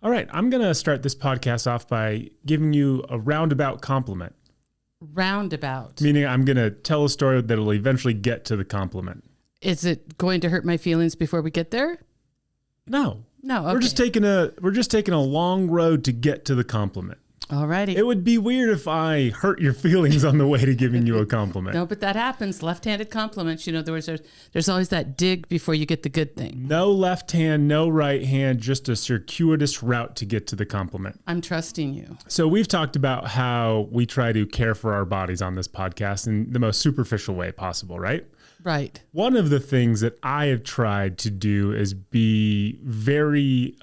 All right, I'm going to start this podcast off by giving you a roundabout compliment. Roundabout. Meaning I'm going to tell a story that'll eventually get to the compliment. Is it going to hurt my feelings before we get there? No. No, okay. We're just taking a long road to get to the compliment. Alrighty. It would be weird if I hurt your feelings on the way to giving you a compliment. No, but that happens. Left-handed compliments. You know, there's always that dig before you get the good thing. No left hand, no right hand, just a circuitous route to get to the compliment. I'm trusting you. So we've talked about how we try to care for our bodies on this podcast in the most superficial way possible, right? Right. One of the things that I have tried to do is be very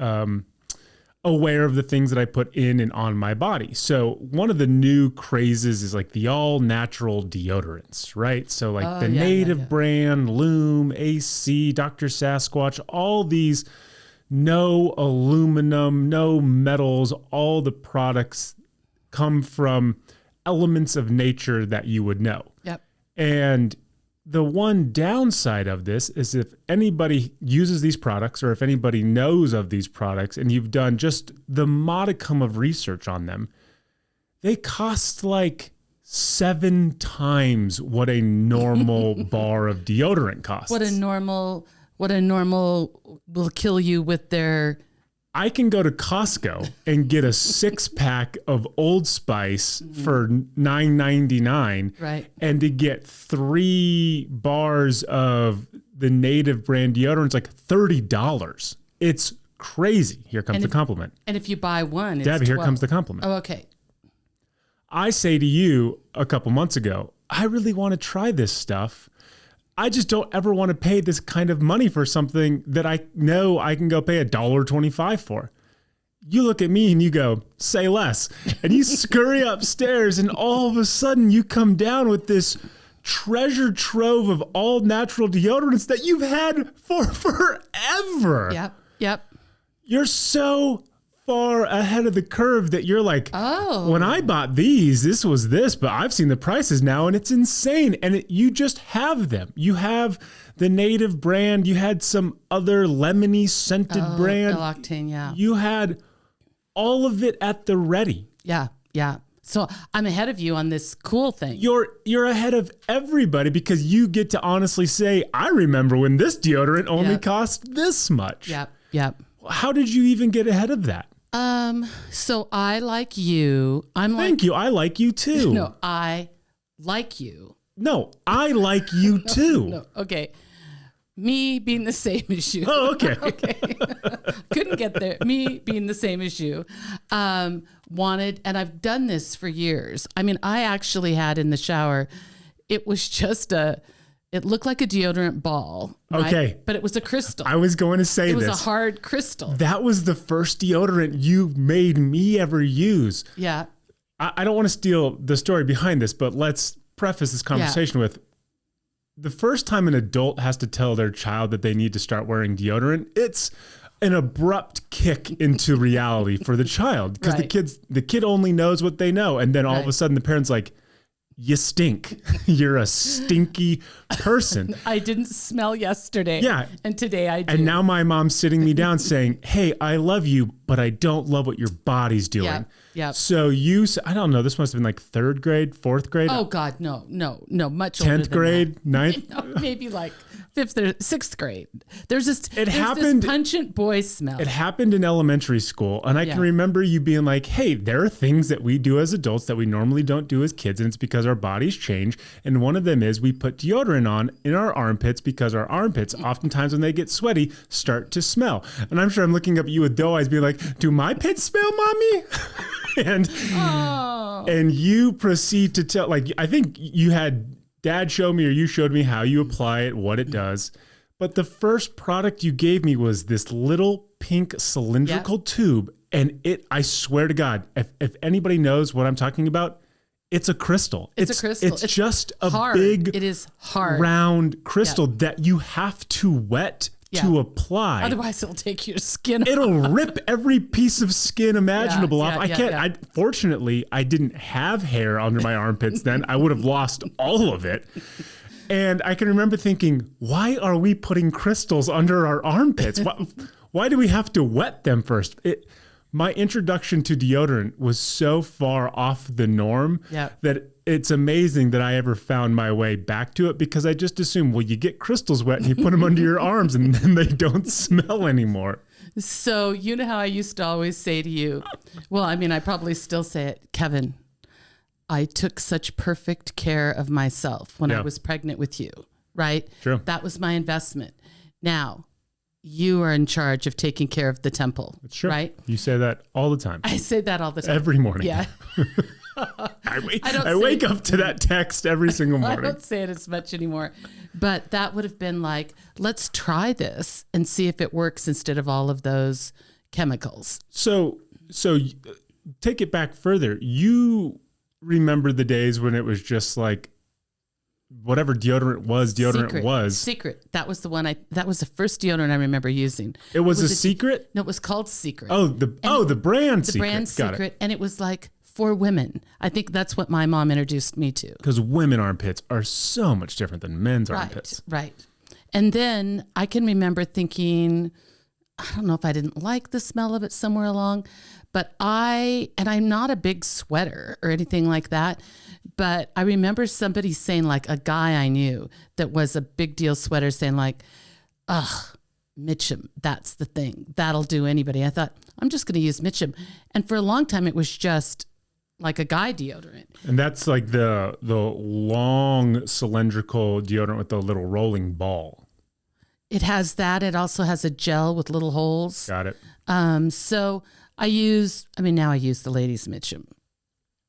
aware of the things that I put in and on my body. So one of the new crazes is like the all natural deodorants, right? So like the native brand, Loom, AC, Dr. Sasquatch, all these no aluminum, no metals, all the products come from elements of nature that you would know. Yep. And the one downside of this is if anybody uses these products or if anybody knows of these products and you've done just the modicum of research on them, they cost like 7 times what a normal bar of deodorant costs. What a normal will kill you with their... I can go to Costco and get a 6-pack of Old Spice for $9.99, right? And to get 3 bars of the native brand deodorants like $30. It's crazy. Here comes the compliment. And if you buy one, it's Deb, here 12. comes the compliment. Oh, okay. I say to you a couple months ago, I really want to try this stuff. I just don't ever want to pay this kind of money for something that I know I can go pay $1.25 for. You look at me and you go, say less. And you scurry upstairs and all of a sudden you come down with this treasure trove of all natural deodorants that you've had for forever. Yep. You're so far ahead of the curve that you're like, oh, when I bought these, this was this, but I've seen the prices now and it's insane. And you just have them. You have the native brand. You had some other lemony scented brand. Octane, yeah. You had all of it at the ready. Yeah. So I'm ahead of you on this cool thing. You're ahead of everybody because you get to honestly say, I remember when this deodorant only cost this much. Yep. How did you even get ahead of that? So I like you. Thank you. I like you too. No, I like you. No, I like you too. No, okay. Me being the same as you. Oh, okay. Okay. Couldn't get there. Me being the same as you. Wanted, and I've done this for years. I mean, I actually had in the shower, it was just it looked like a deodorant ball. Right? Okay. But it was a crystal. I was going to say this. It was a hard crystal. That was the first deodorant you made me ever use. Yeah. I don't want to steal the story behind this, but let's preface this conversation with the first time an adult has to tell their child that they need to start wearing deodorant, it's an abrupt kick into reality for the child because the kid only knows what they know. And then all of a sudden the parent's like, you stink. You're a stinky person. I didn't smell yesterday. Yeah. And today I do. And now my mom's sitting me down saying, hey, I love you, but I don't love what your body's doing. Yeah. So I don't know, this must have been like 3rd grade, 4th grade. Oh God, no, much 10th older than grade, that. 9th. No, maybe like 5th or 6th grade. There's this pungent boy smell. It happened in elementary school. And I can remember you being like, hey, there are things that we do as adults that we normally don't do as kids. And it's because our bodies change. And one of them is we put deodorant on in our armpits because our armpits, oftentimes when they get sweaty, start to smell. And I'm sure I'm looking up at you with doe eyes being like, do my pits smell, mommy? And you proceed to tell, like, I think you had Dad show me or you showed me how you apply it, what it does. But the first product you gave me was this little pink cylindrical tube. And I swear to God, if anybody knows what I'm talking about, it's a crystal. It's a crystal. It's just a hard. big, it is hard, round crystal that you have to wet to apply. Otherwise it'll take your skin off. It'll rip every piece of skin imaginable off. I can't. Fortunately, I didn't have hair under my armpits then. I would have lost all of it. And I can remember thinking, why are we putting crystals under our armpits? Why do we have to wet them first? my introduction to deodorant was so far off the norm that it's amazing that I ever found my way back to it, because I just assumed, well, you get crystals wet and you put them under your arms and then they don't smell anymore. So you know how I used to always say to you, well, I mean, I probably still say it, Kevin, I took such perfect care of myself when I was pregnant with you, right? True. That was my investment. Now, you are in charge of taking care of the temple. It's true. Right? You say that all the time. I say that all the time. Every morning. Yeah. I wake up to that text every single morning. I don't say it as much anymore. But that would have been like, let's try this and see if it works instead of all of those chemicals. So take it back further. You remember the days when it was just like, whatever deodorant was. Secret. That was the one that was the first deodorant I remember using. It was a Secret? No, it was called Secret. Oh, the brand Secret. The brand Secret. And it was like for women. I think that's what my mom introduced me to. Because women armpits are so much different than men's armpits. Right. And then I can remember thinking, I don't know if I didn't like the smell of it somewhere along, but I'm not a big sweater or anything like that. But I remember somebody saying, like a guy I knew that was a big deal sweater saying like, ugh, Mitchum, that's the thing. That'll do anybody. I thought, I'm just going to use Mitchum. And for a long time, it was just like a guy deodorant. And that's like the long cylindrical deodorant with the little rolling ball. It has that. It also has a gel with little holes. Got it. So now I use the ladies' Mitchum.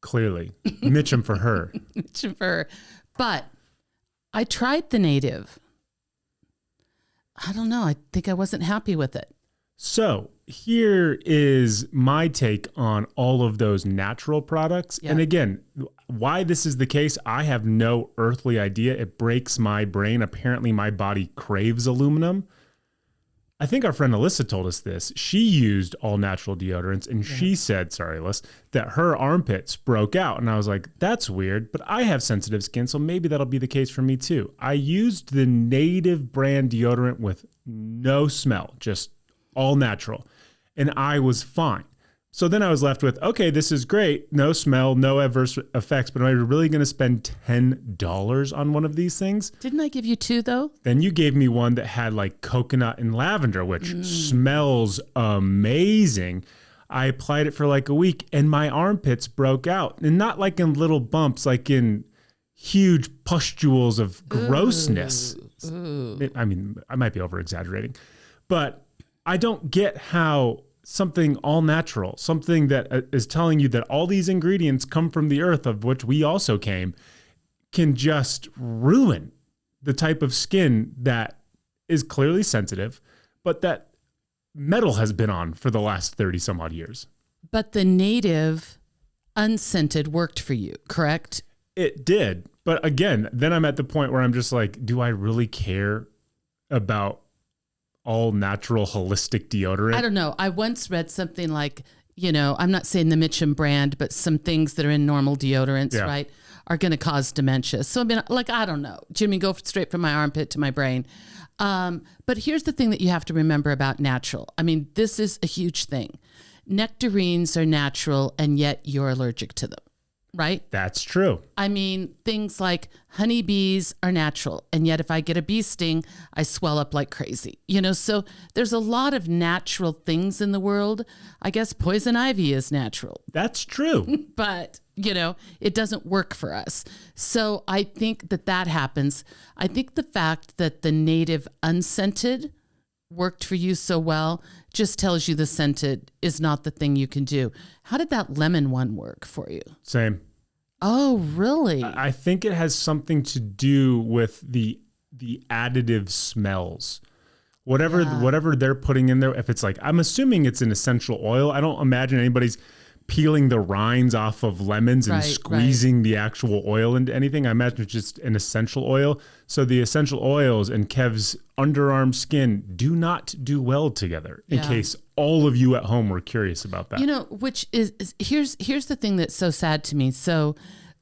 Clearly. Mitchum for her. Mitchum for her. But I tried the native. I don't know. I think I wasn't happy with it. So here is my take on all of those natural products. Yeah. And again, why this is the case, I have no earthly idea. It breaks my brain. Apparently my body craves aluminum. I think our friend Alyssa told us this. She used all natural deodorants and she said, sorry, Alyssa, that her armpits broke out. And I was like, that's weird, but I have sensitive skin, so maybe that'll be the case for me too. I used the native brand deodorant with no smell, just all natural. And I was fine. So then I was left with, okay, this is great. No smell, no adverse effects, but am I really going to spend $10 on one of these things? Didn't I give you two though? Then you gave me one that had like coconut and lavender, which smells amazing. I applied it for like a week and my armpits broke out, and not like in little bumps, like in huge pustules of grossness. Ooh. I mean, I might be over exaggerating, but I don't get how something all natural, something that is telling you that all these ingredients come from the earth of which we also came, can just ruin the type of skin that is clearly sensitive, but that metal has been on for the last 30 some odd years. But the native unscented worked for you, correct? It did. But again, then I'm at the point where I'm just like, do I really care about all natural holistic deodorant? I don't know. I once read something like, I'm not saying the Mitchum brand, but some things that are in normal deodorants, right, are going to cause dementia. So I mean, like, I don't know. Jimmy, go straight from my armpit to my brain. But here's the thing that you have to remember about natural. I mean, this is a huge thing. Nectarines are natural, and yet you're allergic to them. Right? That's true. I mean, things like honeybees are natural. And yet if I get a bee sting, I swell up like crazy. So there's a lot of natural things in the world. I guess poison ivy is natural. That's true. But, it doesn't work for us. So I think that happens. I think the fact that the native unscented worked for you so well just tells you the scented is not the thing you can do. How did that lemon one work for you? Same. Oh, really? I think it has something to do with the additive smells. Whatever they're putting in there, if it's like, I'm assuming it's an essential oil. I don't imagine anybody's peeling the rinds off of lemons and squeezing the actual oil into anything. I imagine it's just an essential oil. So the essential oils and Kev's underarm skin do not do well together, in case all of you at home were curious about that. Which is here's the thing that's so sad to me. So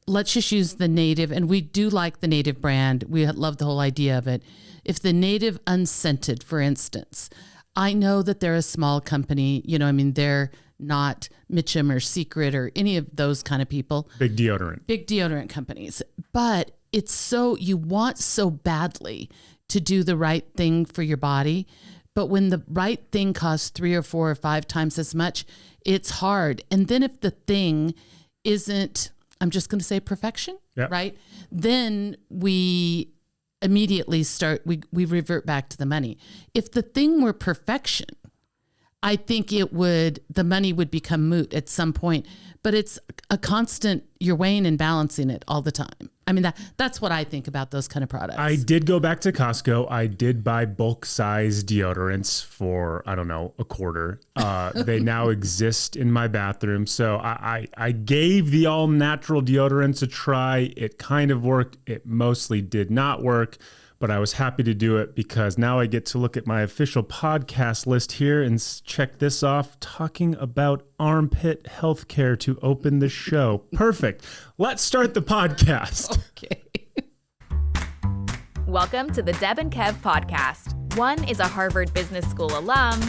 let's just use the native, and we do like the native brand. We love the whole idea of it. If the native unscented, for instance, I know that they're a small company, they're not Mitchum or Secret or any of those kind of people. Big deodorant companies. But it's you want so badly to do the right thing for your body. But when the right thing costs 3 or 4 or 5 times as much, it's hard. And then if the thing isn't, I'm just going to say perfection, right? Then we immediately we revert back to the money. If the thing were perfection, I think the money would become moot at some point, but it's a constant, you're weighing and balancing it all the time. I mean, that's what I think about those kind of products. I did go back to Costco. I did buy bulk size deodorants for, I don't know, $0.25. They now exist in my bathroom. So I gave the all natural deodorants a try. It kind of worked. It mostly did not work. But I was happy to do it because now I get to look at my official podcast list here and check this off, talking about armpit healthcare to open the show. Perfect. Let's start the podcast. Okay. Welcome to the Deb and Kev podcast. One is a Harvard Business School alum.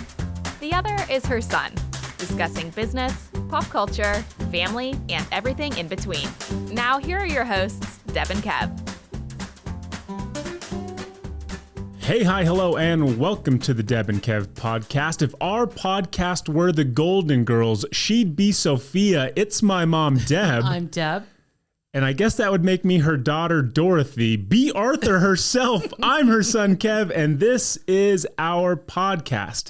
The other is her son, discussing business, pop culture, family, and everything in between. Now here are your hosts, Deb and Kev. Hey, hi, hello, and welcome to the Deb and Kev podcast. If our podcast were the Golden Girls, she'd be Sophia. It's my mom, Deb. I'm Deb. And I guess that would make me her daughter, Dorothy. Be Arthur herself. I'm her son, Kev, and this is our podcast.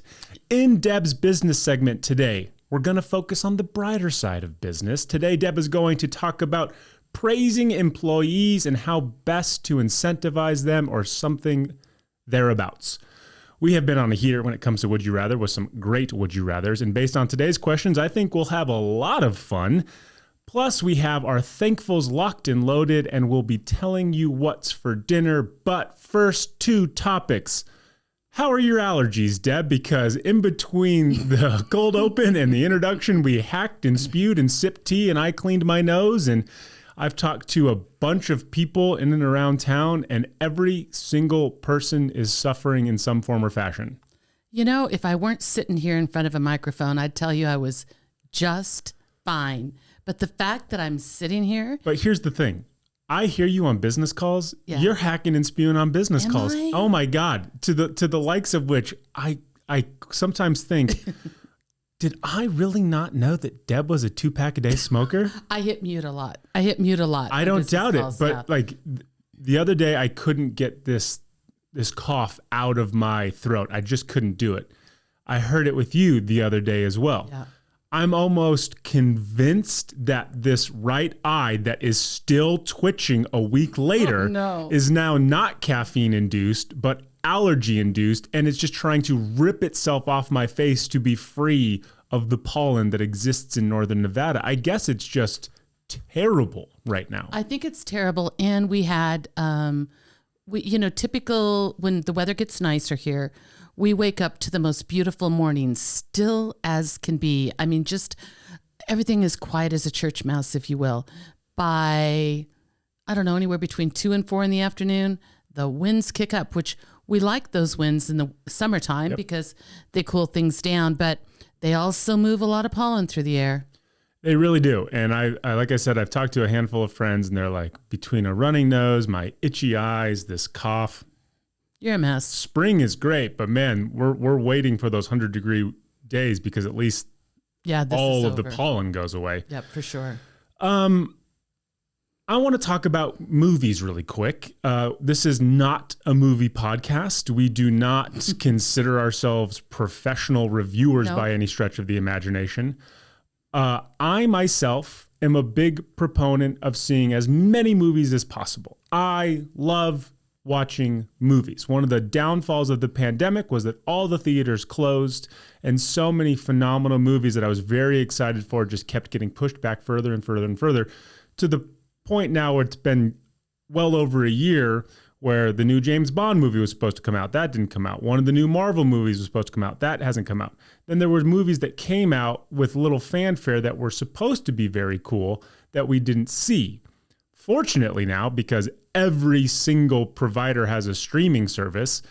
In Deb's business segment today, we're going to focus on the brighter side of business. Today, Deb is going to talk about praising employees and how best to incentivize them or something thereabouts. We have been on a heater when it comes to Would You Rather with some great Would You Rathers. And based on today's questions, I think we'll have a lot of fun. Plus, we have our thankfuls locked and loaded, and we'll be telling you what's for dinner. But first, 2 topics. How are your allergies, Deb? Because in between the cold open and the introduction, we hacked and spewed and sipped tea, and I cleaned my nose, and I've talked to a bunch of people in and around town, and every single person is suffering in some form or fashion. You know, if I weren't sitting here in front of a microphone, I'd tell you I was just fine. But the fact that I'm sitting here. But here's the thing. I hear you on business calls. Yeah. You're hacking and spewing on business calls. Oh my God. To the likes of which I sometimes think, did I really not know that Deb was a 2-pack a day smoker? I hit mute a lot. I don't doubt it. But like the other day, I couldn't get this cough out of my throat. I just couldn't do it. I heard it with you the other day as well. Yeah. I'm almost convinced that this right eye that is still twitching a week later is now not caffeine induced, but allergy induced, and it's just trying to rip itself off my face to be free of the pollen that exists in northern Nevada. I guess it's just terrible right now. I think it's terrible. And we had, typical when the weather gets nicer here, we wake up to the most beautiful mornings, still as can be. I mean, just everything is quiet as a church mouse, if you will. By, I don't know, anywhere between 2 and 4 in the afternoon, the winds kick up, which we like those winds in the summertime because they cool things down, but they also move a lot of pollen through the air. They really do. And I like I said, I've talked to a handful of friends, and they're like, between a running nose, my itchy eyes, this cough. You're a mess. Spring is great, but man, we're waiting for those 100-degree days because at least all of the pollen goes away. Yep, for sure. I want to talk about movies really quick. This is not a movie podcast. We do not consider ourselves professional reviewers by any stretch of the imagination. I myself am a big proponent of seeing as many movies as possible. I love watching movies. One of the downfalls of the pandemic was that all the theaters closed, and so many phenomenal movies that I was very excited for just kept getting pushed back further and further and further, to the point now where it's been well over a year where the new James Bond movie was supposed to come out. That didn't come out. One of the new Marvel movies was supposed to come out. That hasn't come out. Then there were movies that came out with little fanfare that were supposed to be very cool that we didn't see. Fortunately now, because every single provider has a streaming service,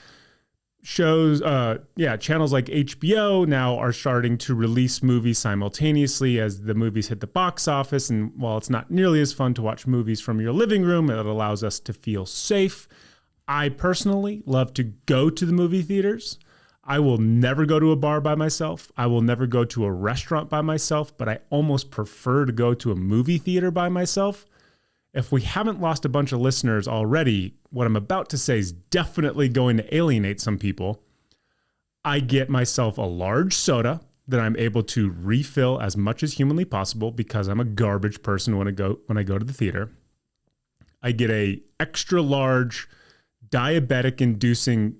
channels like HBO now are starting to release movies simultaneously as the movies hit the box office. And while it's not nearly as fun to watch movies from your living room, it allows us to feel safe. I personally love to go to the movie theaters. I will never go to a bar by myself. I will never go to a restaurant by myself, but I almost prefer to go to a movie theater by myself. If we haven't lost a bunch of listeners already, what I'm about to say is definitely going to alienate some people. I get myself a large soda that I'm able to refill as much as humanly possible because I'm a garbage person when I go to the theater. I get a extra large diabetic inducing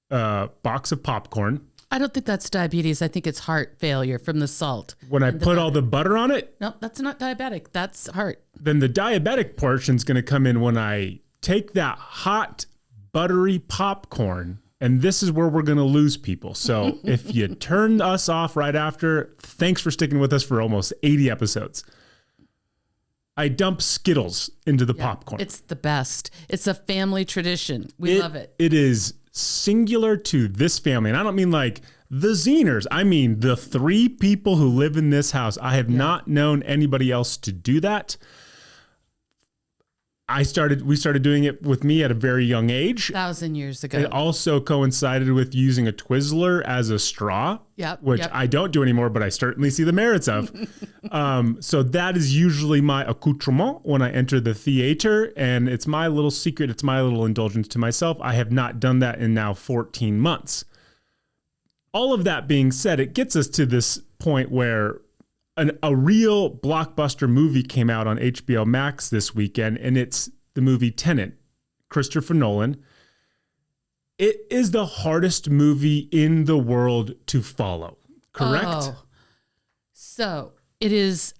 box of popcorn. I don't think that's diabetes. I think it's heart failure from the salt. When I put all the butter on it? No, that's not diabetic. That's heart. Then the diabetic portion's going to come in when I take that hot, buttery popcorn. And this is where we're going to lose people. So if you turn us off right after, thanks for sticking with us for almost 80 episodes. I dump Skittles into the popcorn. It's the best. It's a family tradition. We love it. It is singular to this family. And I don't mean like the Zeners. I mean the 3 people who live in this house. I have not known anybody else to do that. We started doing it with me at a very young age. 1,000 years ago. It also coincided with using a Twizzler as a straw, which I don't do anymore, but I certainly see the merits of. So that is usually my accoutrement when I enter the theater, and it's my little secret. It's my little indulgence to myself. I have not done that in now 14 months. All of that being said, it gets us to this point where a real blockbuster movie came out on HBO Max this weekend, and it's the movie Tenet, Christopher Nolan. It is the hardest movie in the world to follow, correct? Oh. So it is,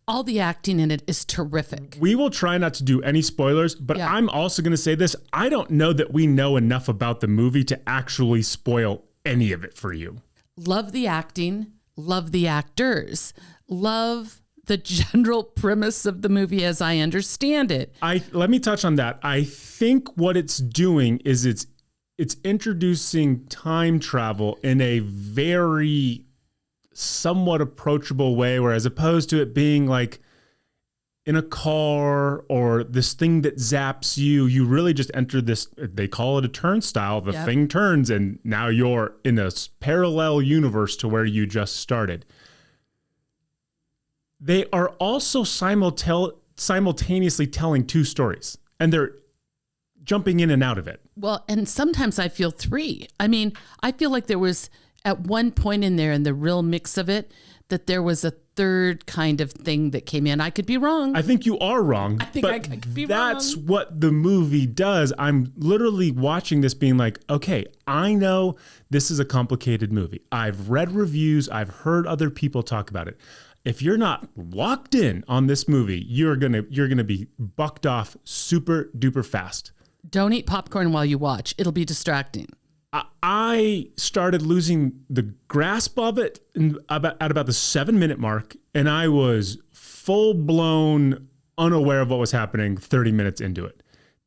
all the acting in it is terrific. We will try not to do any spoilers, but I'm also going to say this. I don't know that we know enough about the movie to actually spoil any of it for you. Love the acting. Love the actors, love the general premise of the movie as I understand it. Let me touch on that. I think what it's doing is it's introducing time travel in a very somewhat approachable way, where as opposed to it being like in a car or this thing that zaps you, you really just enter this, they call it a turnstile. The thing turns and now you're in a parallel universe to where you just started. They are also simultaneously telling 2 stories, and they're jumping in and out of it. Well, and sometimes I feel 3. I mean, I feel like there was at one point in there in the real mix of it, that there was a 3rd kind of thing that came in. I could be wrong. I think you are wrong. I think I could be that's wrong. what the movie does. I'm literally watching this being like, okay, I know this is a complicated movie. I've read reviews. I've heard other people talk about it. If you're not locked in on this movie, you're gonna be bucked off super duper fast. Don't eat popcorn while you watch. It'll be distracting. I started losing the grasp of it at about the 7-minute mark, and I was full-blown unaware of what was happening 30 minutes into it.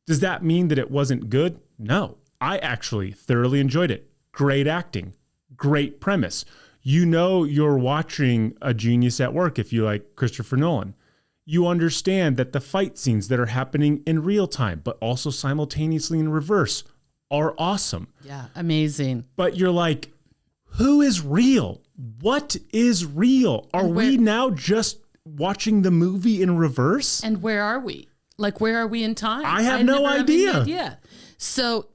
Does that mean that it wasn't good? No. I actually thoroughly enjoyed it. Great acting. Great premise. You know you're watching a genius at work if you like Christopher Nolan. You understand that the fight scenes that are happening in real time, but also simultaneously in reverse, are awesome. Yeah, amazing. But you're like, who is real? What is real? Are we now just watching the movie in reverse? And where are we? Like, where are we in time? I have no idea. Yeah. So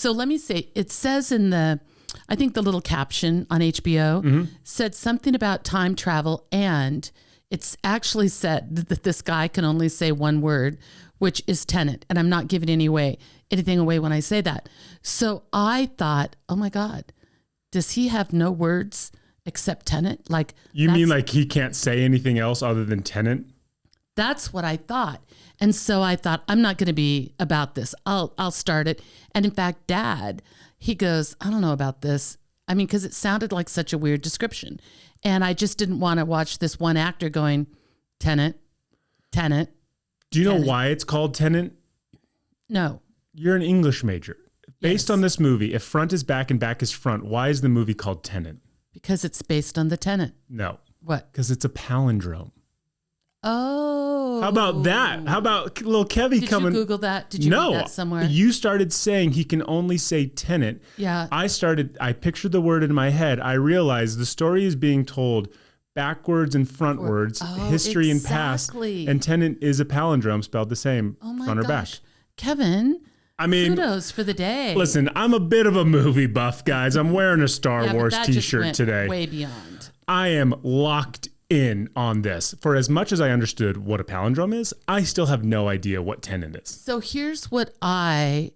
let me say, it says in I think the little caption on HBO said something about time travel, and it's actually said that this guy can only say one word, which is Tenet. And I'm not giving anything away when I say that. So I thought, oh my God, does he have no words except Tenet? Like, you mean like he can't say anything else other than Tenet? That's what I thought. And so I thought, I'm not going to be about this. I'll start it. And in fact, Dad, he goes, I don't know about this. I mean, because it sounded like such a weird description. And I just didn't want to watch this one actor going, Tenet. Do you know why it's called Tenet? No. You're an English major. Based on this movie, if front is back and back is front, why is the movie called Tenet? Because it's based on the Tenet. No. What? Because it's a palindrome. Oh. How about that? How about little Kevy coming? Did you Google that? Did you read that somewhere? You started saying he can only say Tenet. Yeah. I pictured the word in my head. I realized the story is being told backwards and frontwards, history and past. And Tenet is a palindrome spelled the same, front or back. Kevin, I mean, kudos for the day. Listen, I'm a bit of a movie buff, guys. I'm wearing a Star Wars t-shirt today. Way beyond. I am locked in on this. For as much as I understood what a palindrome is, I still have no idea what Tenet is. So here's what the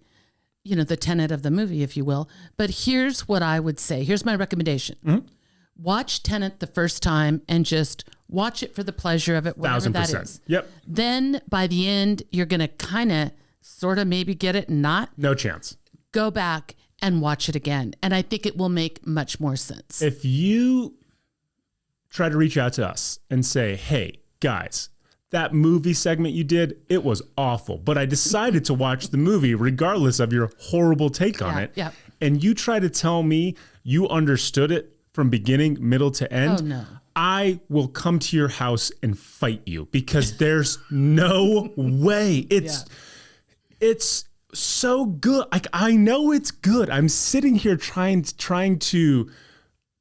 Tenet of the movie, if you will. But here's what I would say. Here's my recommendation. Mm-hmm. Watch Tenet the first time and just watch it for the pleasure of it, whatever 1000%. that is. Yep. Then by the end, you're going to kind of sort of maybe get it and not. No chance. Go back and watch it again. And I think it will make much more sense. If you try to reach out to us and say, hey, guys, that movie segment you did, it was awful. But I decided to watch the movie regardless of your horrible take on it. Yeah. And you try to tell me you understood it from beginning, middle to end. Oh, no. I will come to your house and fight you because there's no way. It's so good. Like, I know it's good. I'm sitting here trying to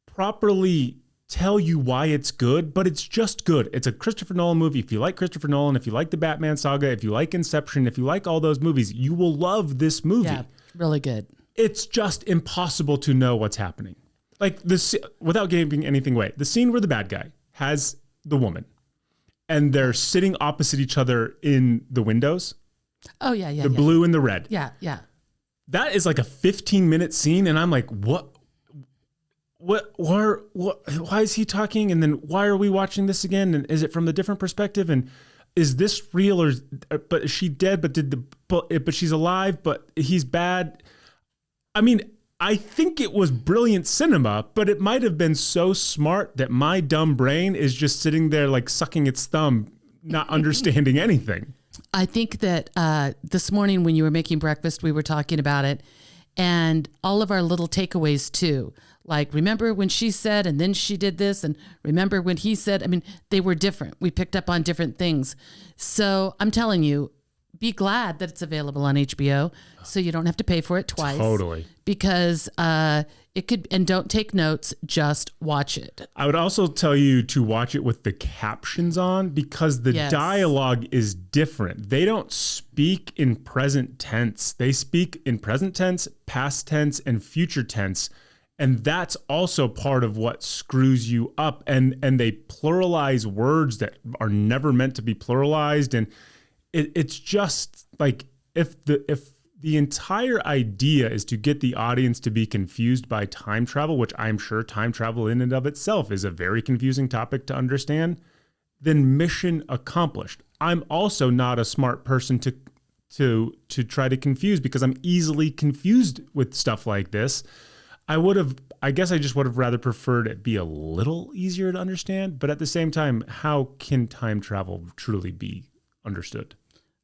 properly tell you why it's good, but it's just good. It's a Christopher Nolan movie. If you like Christopher Nolan, if you like the Batman saga, if you like Inception, if you like all those movies, you will love this movie. Yeah, really good. It's just impossible to know what's happening. Like this, without giving anything away, the scene where the bad guy has the woman and they're sitting opposite each other in the windows. Oh, yeah. The blue and the red. Yeah. That is like a 15-minute scene. And I'm like, why is he talking? And then why are we watching this again? And is it from a different perspective? And is this real but is she dead? But she's alive, but he's bad. I mean, I think it was brilliant cinema, but it might have been so smart that my dumb brain is just sitting there like sucking its thumb, not understanding anything. I think that this morning when you were making breakfast, we were talking about it and all of our little takeaways too. Like, remember when she said, and then she did this, and remember when he said, I mean, they were different. We picked up on different things. So I'm telling you, be glad that it's available on HBO so you don't have to pay for it twice. Totally. Because it could, and don't take notes, just watch it. I would also tell you to watch it with the captions on because the dialogue is different. They don't speak in present tense. They speak in present tense, past tense, and future tense. And that's also part of what screws you up. And they pluralize words that are never meant to be pluralized. And it's just like if the entire idea is to get the audience to be confused by time travel, which I'm sure time travel in and of itself is a very confusing topic to understand, then mission accomplished. I'm also not a smart person to try to confuse because I'm easily confused with stuff like this. I guess I just would have rather preferred it be a little easier to understand, but at the same time, how can time travel truly be understood?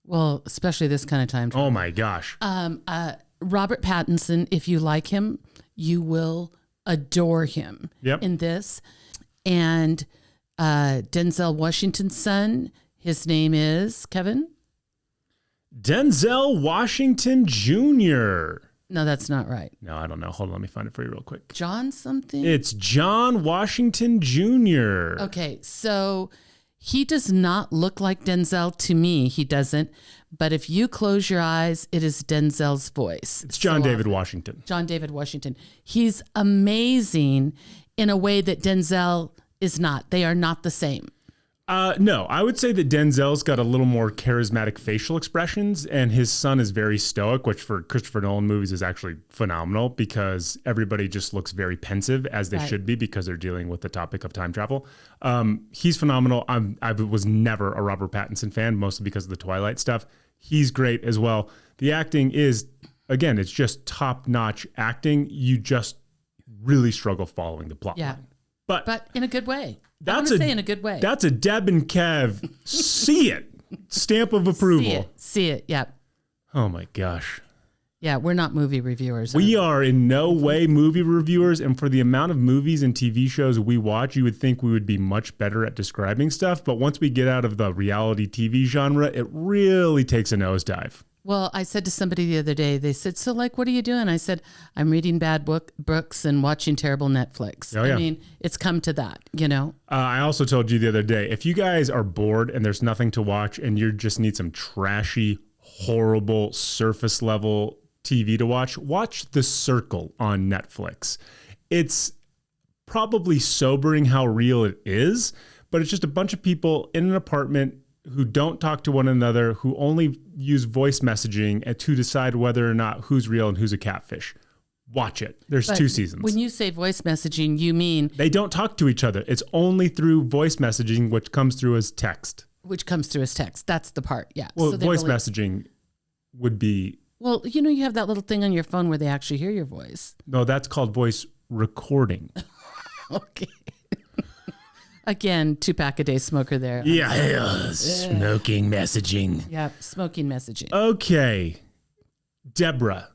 Well, especially this kind of time travel. Oh my gosh. Robert Pattinson, if you like him, you will adore him in this. And Denzel Washington's son, his name is Kevin? Denzel Washington Jr. No, that's not right. No, I don't know. Hold on, let me find it for you real quick. John something? It's John Washington Jr. Okay, so he does not look like Denzel to me. He doesn't. But if you close your eyes, it is Denzel's voice. It's John David Washington. John David Washington. He's amazing in a way that Denzel is not. They are not the same. No, I would say that Denzel's got a little more charismatic facial expressions, and his son is very stoic, which for Christopher Nolan movies is actually phenomenal because everybody just looks very pensive, as they should be, because they're dealing with the topic of time travel. He's phenomenal. I was never a Robert Pattinson fan, mostly because of the Twilight stuff. He's great as well. The acting is, again, it's just top-notch acting. You just really struggle following the plot line. But in a good way. That's say in a good way. That's a Deb and Kev see it stamp of approval. See it. Yep. Oh my gosh. Yeah, we're not movie reviewers. We are in no way movie reviewers, and for the amount of movies and TV shows we watch, you would think we would be much better at describing stuff. But once we get out of the reality TV genre, it really takes a nosedive. Well, I said to somebody the other day, they said, so like, what are you doing? I said, I'm reading bad books and watching terrible Netflix. Oh, yeah. I mean, it's come to that, I also told you the other day, if you guys are bored and there's nothing to watch and you just need some trashy, horrible, surface level TV to watch The Circle on Netflix. It's probably sobering how real it is, but it's just a bunch of people in an apartment who don't talk to one another, who only use voice messaging to decide whether or not who's real and who's a catfish. Watch it. There's 2 seasons. When you say voice messaging, you mean... They don't talk to each other. It's only through voice messaging, which comes through as text. Which comes through as text. That's the part, yeah. Well, so voice messaging would be... Well, you have that little thing on your phone where they actually hear your voice. No, that's called voice recording. Okay. Again, 2-pack-a-day smoker there. Yeah, smoking messaging. Yeah, smoking messaging. Okay, Deborah.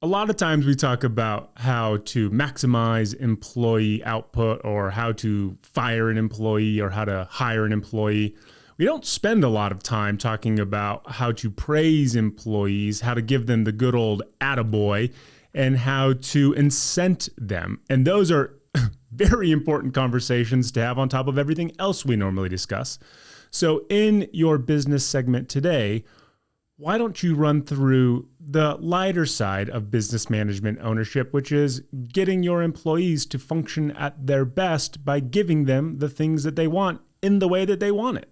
A lot of times we talk about how to maximize employee output or how to fire an employee or how to hire an employee. We don't spend a lot of time talking about how to praise employees, how to give them the good old attaboy, and how to incent them. And those are very important conversations to have on top of everything else we normally discuss. So in your business segment today, why don't you run through the lighter side of business management ownership, which is getting your employees to function at their best by giving them the things that they want in the way that they want it.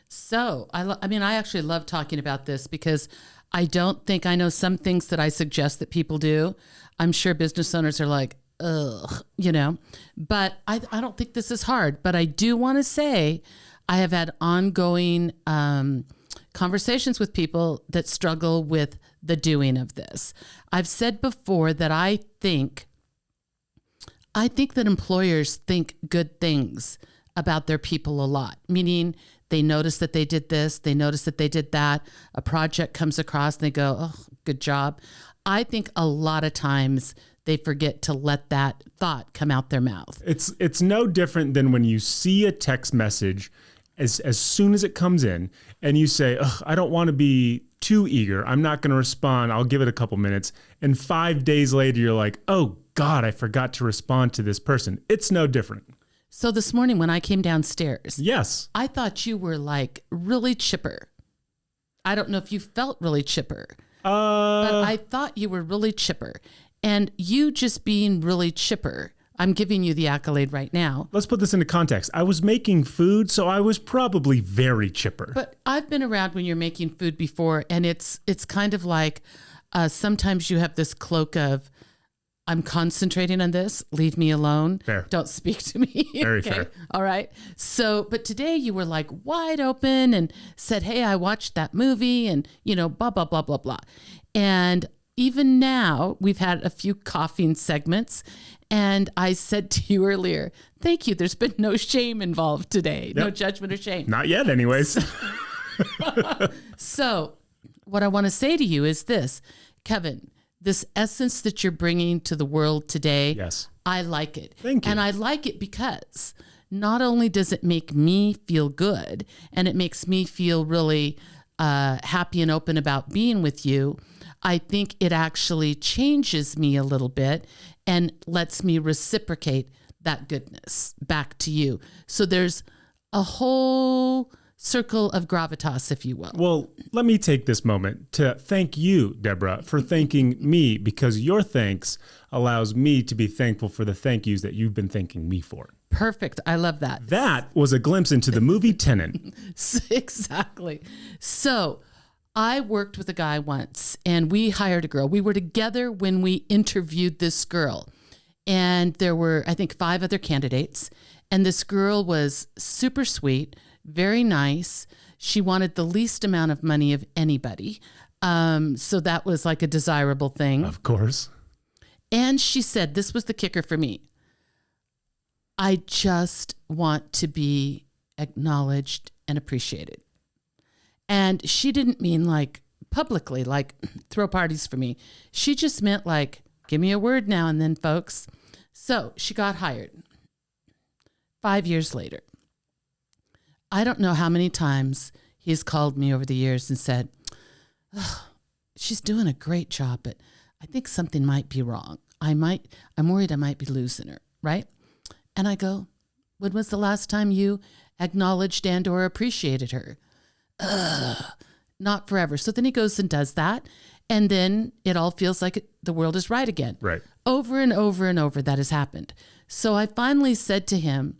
So, I actually love talking about this because I don't think I know some things that I suggest that people do. I'm sure business owners are like, ugh, but I don't think this is hard. But I do want to say I have had ongoing conversations with people that struggle with the doing of this. I've said before that I think that employers think good things about their people a lot, meaning they notice that they did this, they notice that they did that, a project comes across and they go, oh, good job. I think a lot of times they forget to let that thought come out their mouth. It's no different than when you see a text message as soon as it comes in and you say, I don't want to be too eager. I'm not going to respond. I'll give it a couple minutes. And 5 days later, you're like, oh God, I forgot to respond to this person. It's no different. So this morning when I came downstairs, yes, I thought you were like really chipper. I don't know if you felt really chipper, but I thought you were really chipper. And you just being really chipper, I'm giving you the accolade right now. Let's put this into context. I was making food, so I was probably very chipper. But I've been around when you're making food before, and it's kind of like sometimes you have this cloak of, I'm concentrating on this. Leave me alone. Fair. Don't speak to me. Very fair. All right. So, but today you were like wide open and said, hey, I watched that movie and, blah, blah, blah, blah, blah. And even now we've had a few coughing segments. And I said to you earlier, thank you. There's been no shame involved today. Yep. No judgment or shame. Not yet anyways. So what I want to say to you is this, Kevin, this essence that you're bringing to the world today, yes, I like it. Thank you. And I like it because not only does it make me feel good and it makes me feel really happy and open about being with you, I think it actually changes me a little bit and lets me reciprocate that goodness back to you. So there's a whole circle of gravitas, if you will. Well, let me take this moment to thank you, Deborah, for thanking me, because your thanks allows me to be thankful for the thank yous that you've been thanking me for. Perfect. I love that. That was a glimpse into the movie Tenet. Exactly. So I worked with a guy once and we hired a girl. We were together when we interviewed this girl. And there were, I think, 5 other candidates. And this girl was super sweet, very nice. She wanted the least amount of money of anybody. So that was like a desirable thing. Of course. And she said, this was the kicker for me. I just want to be acknowledged and appreciated. And she didn't mean like publicly, like throw parties for me. She just meant like, give me a word now and then, folks. So she got hired 5 years later. I don't know how many times he's called me over the years and said, oh, she's doing a great job, but I think something might be wrong. I'm worried I might be losing her, right? And I go, when was the last time you acknowledged and or appreciated her? Not forever. So then he goes and does that. And then it all feels like the world is right again. Right. Over and over and over that has happened. So I finally said to him,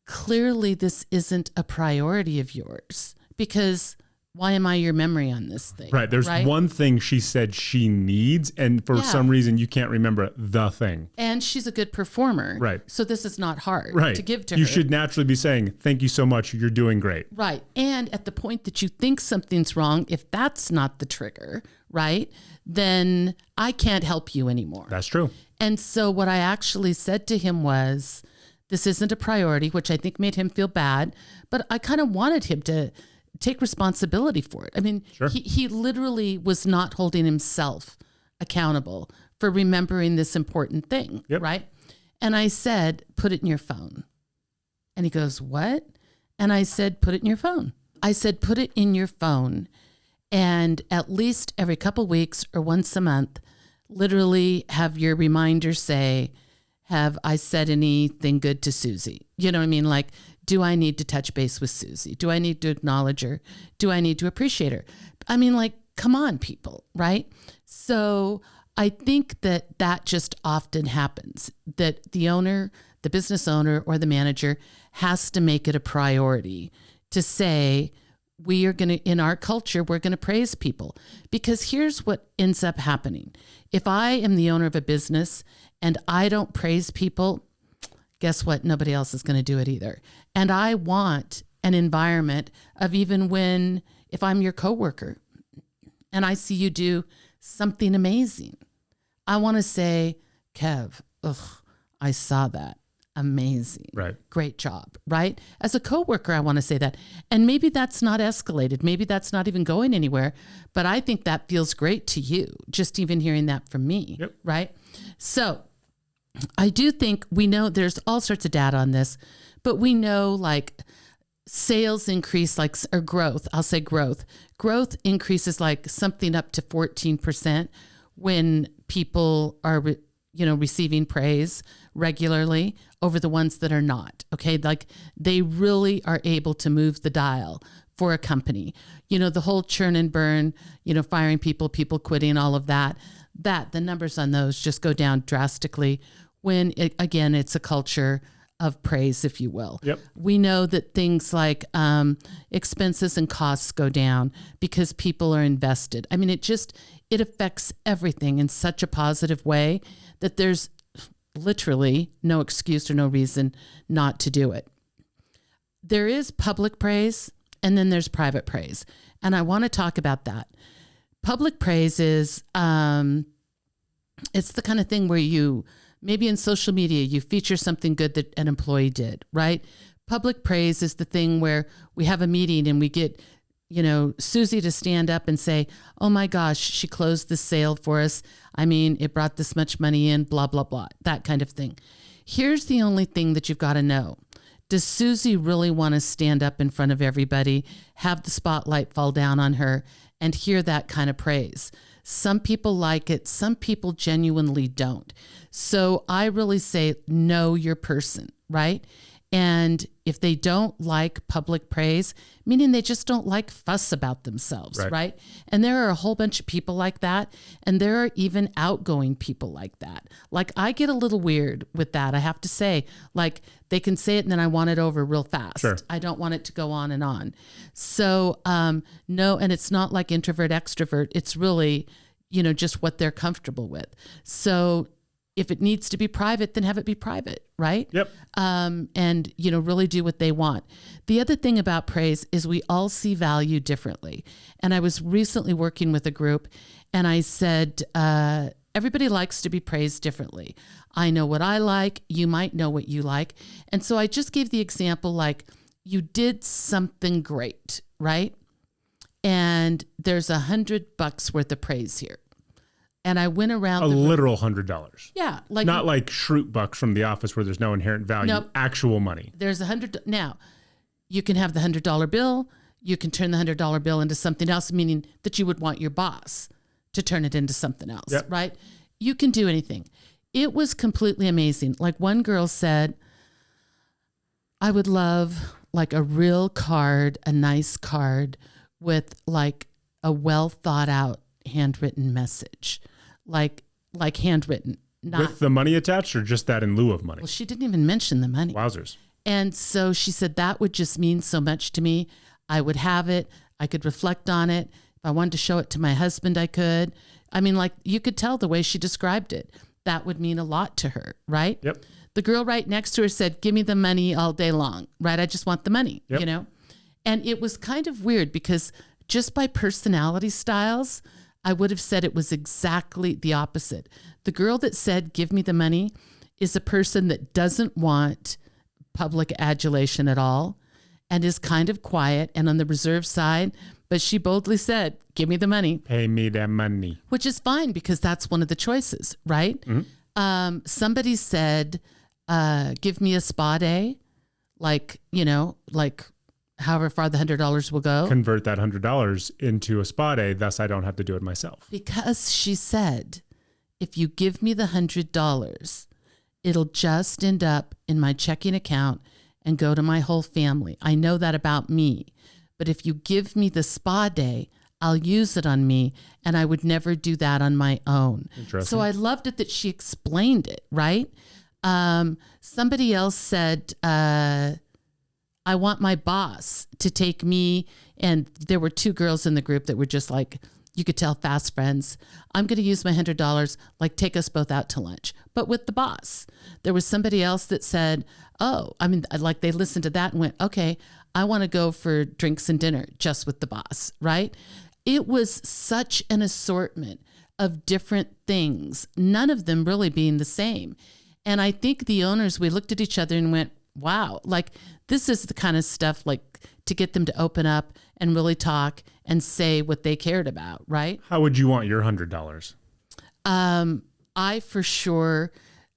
clearly this isn't a priority of yours, because why am I your memory on this thing? Right. There's one thing she said she needs, and for some reason you can't remember the thing. And she's a good performer. Right. So this is not hard to give to her. You should naturally be saying, thank you so much. You're doing great. Right. And at the point that you think something's wrong, if that's not the trigger, right, then I can't help you anymore. That's true. And so what I actually said to him was, this isn't a priority, which I think made him feel bad, but I kind of wanted him to take responsibility for it. I mean, he literally was not holding himself accountable for remembering this important thing, right? And I said, put it in your phone. And he goes, what? And I said, put it in your phone. I said, put it in your phone. And at least every couple weeks or once a month, literally have your reminder say, have I said anything good to Susie? You know what I mean? Like, do I need to touch base with Susie? Do I need to acknowledge her? Do I need to appreciate her? I mean, like, come on, people, right? So I think that just often happens, that the owner, the business owner or the manager has to make it a priority to say, we are going to, in our culture, we're going to praise people. Because here's what ends up happening. If I am the owner of a business and I don't praise people, guess what? Nobody else is going to do it either. And I want an environment of, even when, if I'm your coworker and I see you do something amazing, I want to say, Kev, I saw that. Amazing. Right. Great job. Right. As a coworker, I want to say that. And maybe that's not escalated. Maybe that's not even going anywhere, but I think that feels great to you, just even hearing that from me. Yep. Right. So I do think we know there's all sorts of data on this, but we know like sales increase, like, or growth, I'll say growth increases like something up to 14% when people are, receiving praise regularly over the ones that are not. Okay. Like, they really are able to move the dial for a company. The whole churn and burn, firing people quitting, all of that, the numbers on those just go down drastically when it's a culture of praise, if you will. Yep. We know that things like expenses and costs go down because people are invested. I mean, it affects everything in such a positive way that there's literally no excuse or no reason not to do it. There is public praise and then there's private praise. And I want to talk about that. Public praise is, it's the kind of thing where you, maybe in social media, you feature something good that an employee did, right? Public praise is the thing where we have a meeting and we get, Susie to stand up and say, oh my gosh, she closed the sale for us. I mean, it brought this much money in, blah, blah, blah, that kind of thing. Here's the only thing that you've got to know. Does Susie really want to stand up in front of everybody, have the spotlight fall down on her, and hear that kind of praise? Some people like it. Some people genuinely don't. So I really say, know your person, right? And if they don't like public praise, meaning they just don't like fuss about themselves, right? And there are a whole bunch of people like that. And there are even outgoing people like that. Like, I get a little weird with that, I have to say. Like, they can say it and then I want it over real fast. Sure. I don't want it to go on and on. So no, and it's not like introvert, extrovert. It's really, just what they're comfortable with. So if it needs to be private, then have it be private, right? Yep. And, really do what they want. The other thing about praise is we all see value differently. And I was recently working with a group and I said, everybody likes to be praised differently. I know what I like. You might know what you like. And so I just gave the example, like, you did something great, right? and there's $100 worth of praise here. And I went around a literal $100. Yeah. Like not like Schrute bucks from The Office where there's no inherent value, Nope. actual money. There's $100. Now, you can have the $100 bill. You can turn the $100 bill into something else, meaning that you would want your boss to turn it into something else, Yep. right? You can do anything. It was completely amazing. Like one girl said, I would love like a real card, a nice card with like a well thought out handwritten message, like handwritten, not with the money attached or just that in lieu of money? Well, she didn't even mention the money. Wowzers. And so she said, that would just mean so much to me. I would have it. I could reflect on it. If I wanted to show it to my husband, I could. I mean, like you could tell the way she described it. That would mean a lot to her, right? Yep. The girl right next to her said, give me the money all day long, right? I just want the money, Yep. you know? And it was kind of weird because just by personality styles, I would have said it was exactly the opposite. The girl that said, give me the money is a person that doesn't want public adulation at all and is kind of quiet and on the reserve side, but she boldly said, give me the money. Pay me that money. Which is fine because that's one of the choices, right? Mm-hmm. Somebody said, give me a spa day, like, you know, like however far the $100 will go. Convert that $100 into a spa day, thus I don't have to do it myself. Because she said, if you give me the $100, it'll just end up in my checking account and go to my whole family. I know that about me. But if you give me the spa day, I'll use it on me, and I would never do that on my own. So I loved it that she explained it, right? Somebody else said, I want my boss to take me, and there were two girls in the group that were just like, you could tell fast friends. I'm going to use my $100, like take us both out to lunch, but with the boss. There was somebody else that said, oh, I mean, like they listened to that and went, okay, I want to go for drinks and dinner just with the boss, right? It was such an assortment of different things, none of them really being the same. And I think the owners, we looked at each other and went, wow, like this is the kind of stuff like to get them to open up and really talk and say what they cared about, right? How would you want your $100? I for sure,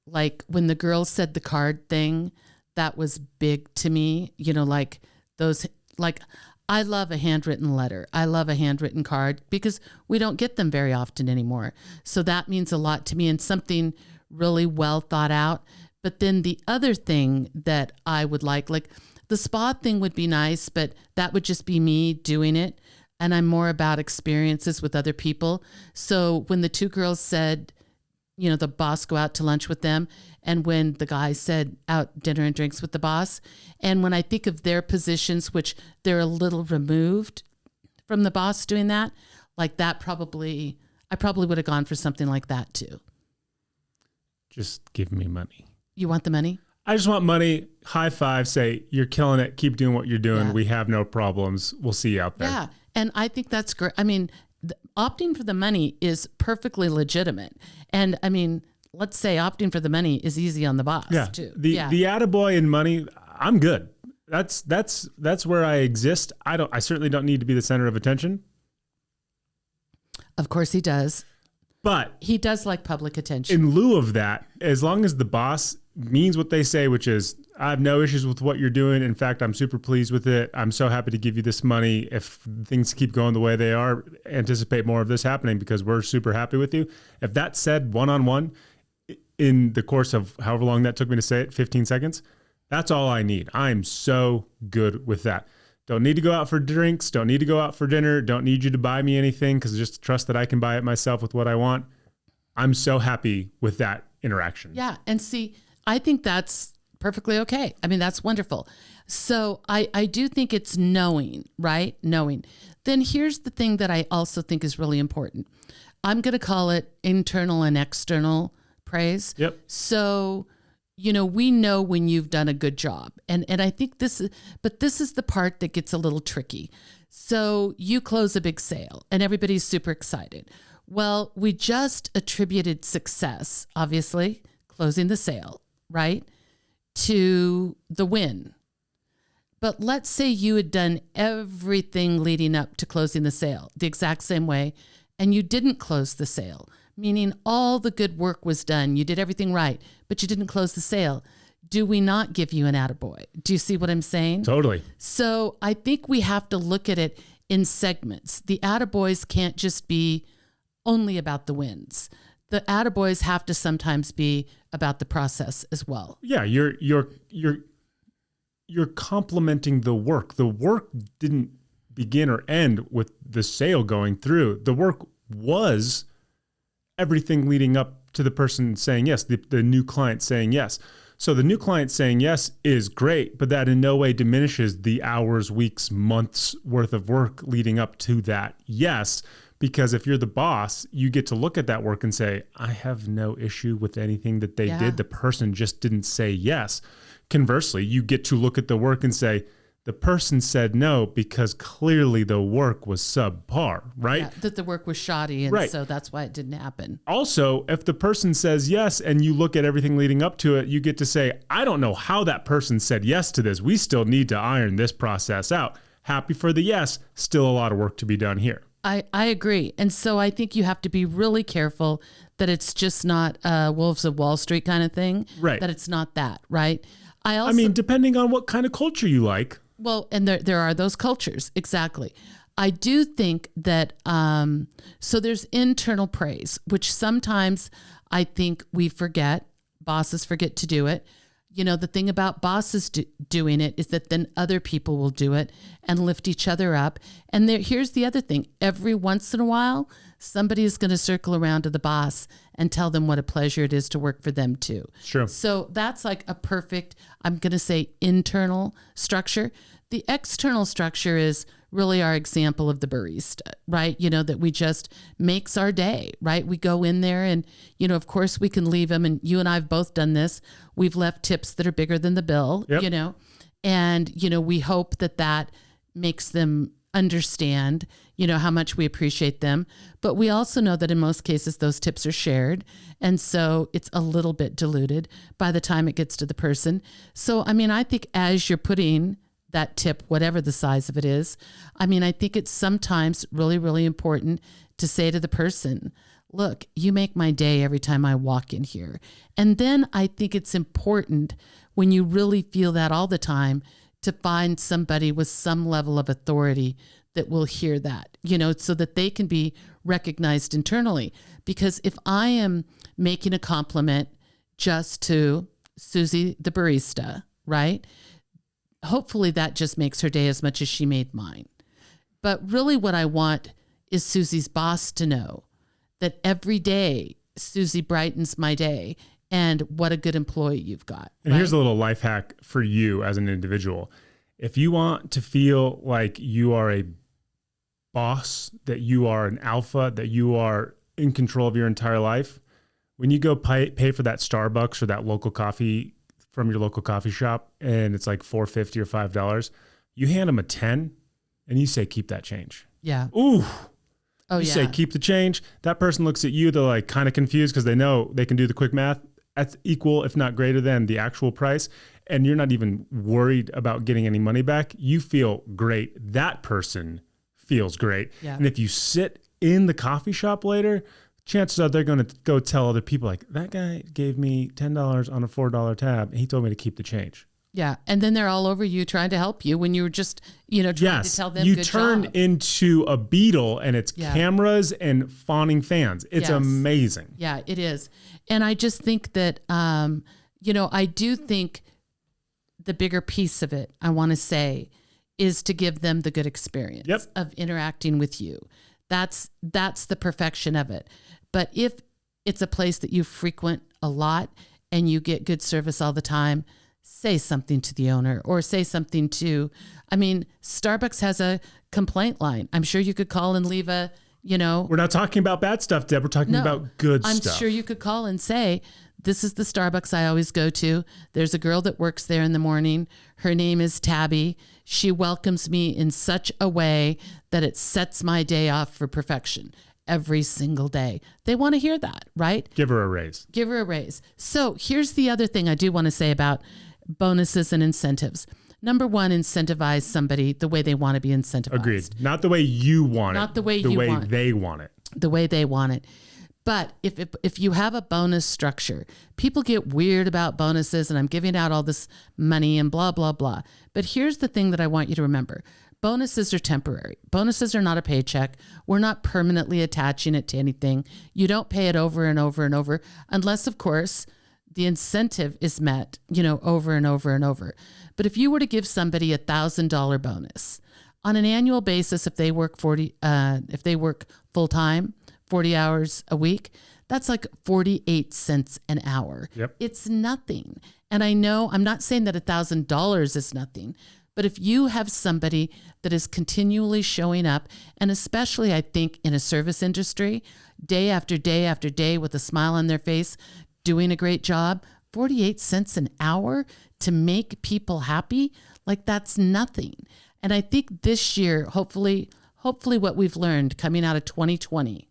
like when the girl said the card thing, that was big to me, you know, like those, like I love a handwritten letter. I love a handwritten card because we don't get them very often anymore. So that means a lot to me and something really well thought out. But then the other thing that I would like the spa thing would be nice, but that would just be me doing it. And I'm more about experiences with other people. So when the two girls said, you know, the boss go out to lunch with them, and when the guy said out dinner and drinks with the boss, and when I think of their positions, which they're a little removed from the boss doing that, like that I probably would have gone for something like that too. Just give me money. You want the money? I just want money. High five. Say, you're killing it. Keep doing what you're doing. Yeah. We have no problems. We'll see you out there. Yeah. And I think that's great. I mean, opting for the money is perfectly legitimate. And I mean, let's say opting for the money is easy on the boss too. The attaboy and money, I'm good. That's where I exist. I certainly don't need to be the center of attention. Of course he does. But he does like public attention. In lieu of that, as long as the boss means what they say, which is, I have no issues with what you're doing. In fact, I'm super pleased with it. I'm so happy to give you this money. If things keep going the way they are, anticipate more of this happening because we're super happy with you. If that's said one-on-one in the course of however long that took me to say it, 15 seconds, that's all I need. I'm so good with that. Don't need to go out for drinks. Don't need to go out for dinner. Don't need you to buy me anything because just trust that I can buy it myself with what I want. I'm so happy with that interaction. Yeah. And see, I think that's perfectly okay. I mean, that's wonderful. So I do think it's knowing, right? Knowing. Then here's the thing that I also think is really important. I'm going to call it internal and external praise. Yep. So, you know, we know when you've done a good job. And I think this is the part that gets a little tricky. So you close a big sale and everybody's super excited. Well, we just attributed success, obviously, closing the sale, right, to the win. But let's say you had done everything leading up to closing the sale the exact same way, and you didn't close the sale, meaning all the good work was done. You did everything right, but you didn't close the sale. Do we not give you an attaboy? Do you see what I'm saying? Totally. So I think we have to look at it in segments. The attaboys can't just be only about the wins. The attaboys have to sometimes be about the process as well. Yeah, you're complimenting the work. The work didn't begin or end with the sale going through. The work was everything leading up to the person saying yes, the new client saying yes. So the new client saying yes is great, but that in no way diminishes the hours, weeks, months worth of work leading up to that yes. Because if you're the boss, you get to look at that work and say, I have no issue with anything that they did. The person just didn't say yes. Conversely, you get to look at the work and say, the person said no because clearly the work was subpar, right? Yeah, that the work was shoddy, and so that's why it didn't happen. Also, if the person says yes and you look at everything leading up to it, you get to say, I don't know how that person said yes to this. We still need to iron this process out. Happy for the yes, still a lot of work to be done here. I agree. And so I think you have to be really careful that it's just not Wolves of Wall Street kind of thing. Right. That it's not that, right? I mean, depending on what kind of culture you like. Well, and there are those cultures. Exactly. I do think that, so there's internal praise, which sometimes I think we forget. Bosses forget to do it. You know, the thing about bosses doing it is that then other people will do it and lift each other up. And here's the other thing. Every once in a while, somebody is going to circle around to the boss and tell them what a pleasure it is to work for them too. Sure. So that's like a perfect, I'm going to say, internal structure. The external structure is really our example of the barista, right? You know, that we just makes our day, right? We go in there and, you know, of course we can leave them. And you and I have both done this. We've left tips that are bigger than the bill, you know, and, you know, we hope that makes them understand, you know, how much we appreciate them. But we also know that in most cases, those tips are shared. And so it's a little bit diluted by the time it gets to the person. So, I mean, I think as you're putting that tip, whatever the size of it is, I mean, I think it's sometimes really, really important to say to the person, look, you make my day every time I walk in here. And then I think it's important when you really feel that all the time to find somebody with some level of authority that will hear that, you know, so that they can be recognized internally. Because if I am making a compliment just to Susie, the barista, right? Hopefully that just makes her day as much as she made mine. But really what I want is Susie's boss to know that every day Susie brightens my day and what a good employee you've got. And here's a little life hack for you as an individual. If you want to feel like you are a boss, that you are an alpha, that you are in control of your entire life, when you go pay for that Starbucks or that local coffee from your local coffee shop and it's like $4.50 or $5, you hand them a 10 and you say, keep that change. Yeah. Ooh. Oh, you yeah. say, keep the change. That person looks at you, they're like kind of confused because they know they can do the quick math. That's equal, if not greater than the actual price. And you're not even worried about getting any money back. You feel great. That person feels great. Yeah. And if you sit in the coffee shop later, chances are they're going to go tell other people like, that guy gave me $10 on a $4 tab. And he told me to keep the change. Yeah. And then they're all over you trying to help you when you were just, you know, trying to tell them you good turn job. into a beetle and it's cameras and fawning fans. It's amazing. Yeah, it is. And I just think that, you know, I do think the bigger piece of it, I want to say, is to give them the good experience of interacting with you. That's the perfection of it. But if it's a place that you frequent a lot and you get good service all the time, say something to the owner or say something to, I mean, Starbucks has a complaint line. I'm sure you could call and leave a, you know. We're not talking about bad stuff, Deb. We're talking about good stuff. I'm sure you could call and say, this is the Starbucks I always go to. There's a girl that works there in the morning. Her name is Tabby. She welcomes me in such a way that it sets my day off for perfection every single day. They want to hear that, right? Give her a raise. Give her a raise. So here's the other thing I do want to say about bonuses and incentives. Number one, incentivize somebody the way they want to be incentivized. Agreed. Not the way you want it. Not the way you want it. They want it. The way they want it. But if you have a bonus structure, people get weird about bonuses and I'm giving out all this money and blah, blah, blah. But here's the thing that I want you to remember. Bonuses are temporary. Bonuses are not a paycheck. We're not permanently attaching it to anything. You don't pay it over and over and over unless, of course, the incentive is met, over and over and over. But if you were to give somebody $1,000 bonus on an annual basis, if they work full time, 40 hours a week, that's like 48 cents an hour. Yep. It's nothing. And I know I'm not saying that $1,000 is nothing, but if you have somebody that is continually showing up, and especially I think in a service industry, day after day after day with a smile on their face, doing a great job, 48 cents an hour to make people happy, like that's nothing. And I think this year, hopefully what we've learned coming out of 2020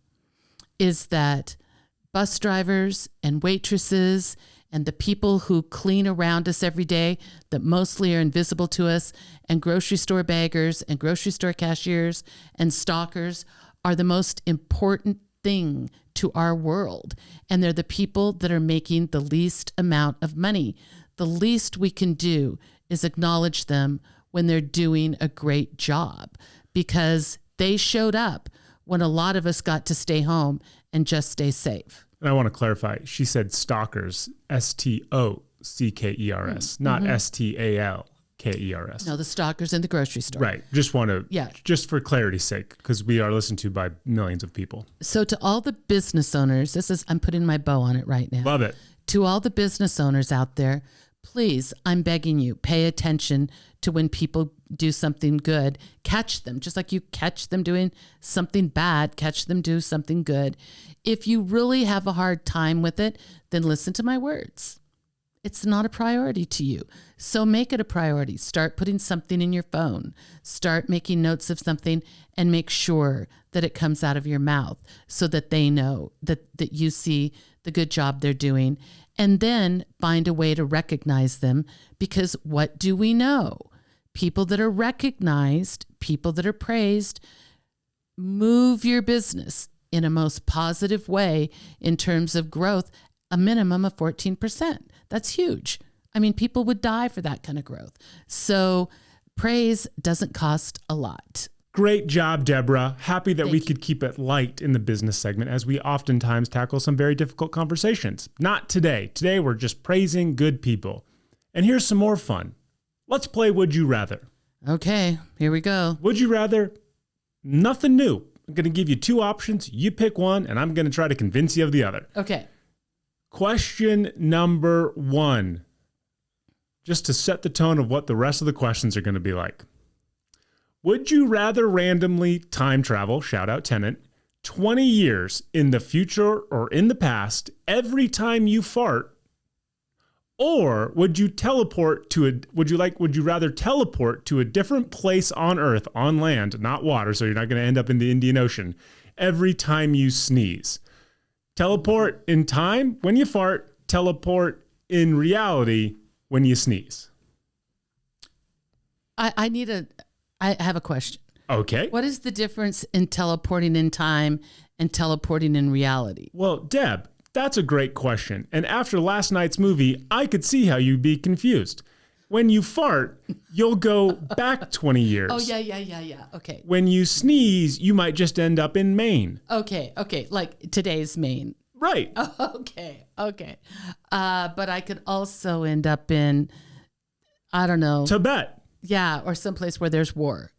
is that bus drivers and waitresses and the people who clean around us every day that mostly are invisible to us, and grocery store baggers and grocery store cashiers and stockers are the most important thing to our world. And they're the people that are making the least amount of money. The least we can do is acknowledge them when they're doing a great job, because they showed up when a lot of us got to stay home and just stay safe. And I want to clarify. She said stalkers, STOCKERS, not STALKERS. No, the stalkers in the grocery store. Right. Just want to, just for clarity's sake, because we are listened to by millions of people. So to all the business owners, I'm putting my bow on it right now. Love it. To all the business owners out there, please, I'm begging you, pay attention to when people do something good. Catch them, just like you catch them doing something bad, catch them do something good. If you really have a hard time with it, then listen to my words. It's not a priority to you. So make it a priority. Start putting something in your phone. Start making notes of something and make sure that it comes out of your mouth so that they know that you see the good job they're doing. And then find a way to recognize them, because what do we know? People that are recognized, people that are praised, move your business in a most positive way in terms of growth, a minimum of 14%. That's huge. I mean, people would die for that kind of growth. So praise doesn't cost a lot. Great job, Deborah. Happy that we could keep it light in the business segment, as we oftentimes tackle some very difficult conversations. Not today. Today, we're just praising good people. And here's some more fun. Let's play Would You Rather. Okay, here we go. Would you rather? Nothing new. I'm going to give you two options. You pick one, and I'm going to try to convince you of the other. Okay. Question number 1. Just to set the tone of what the rest of the questions are going to be like. Would you rather randomly time travel, shout out Tenet, 20 years in the future or in the past every time you fart? Or would you rather teleport to a different place on Earth, on land, not water, so you're not going to end up in the Indian Ocean, every time you sneeze? Teleport in time when you fart, teleport in reality when you sneeze. I have a question. Okay. What is the difference in teleporting in time and teleporting in reality? Well, Deb, that's a great question. And after last night's movie, I could see how you'd be confused. When you fart, you'll go back 20 years. Oh, yeah. Okay. When you sneeze, you might just end up in Maine. Okay. Like today's Maine. Right. Okay. But I could also end up in, I don't know. Tibet. Yeah, or someplace where there's war.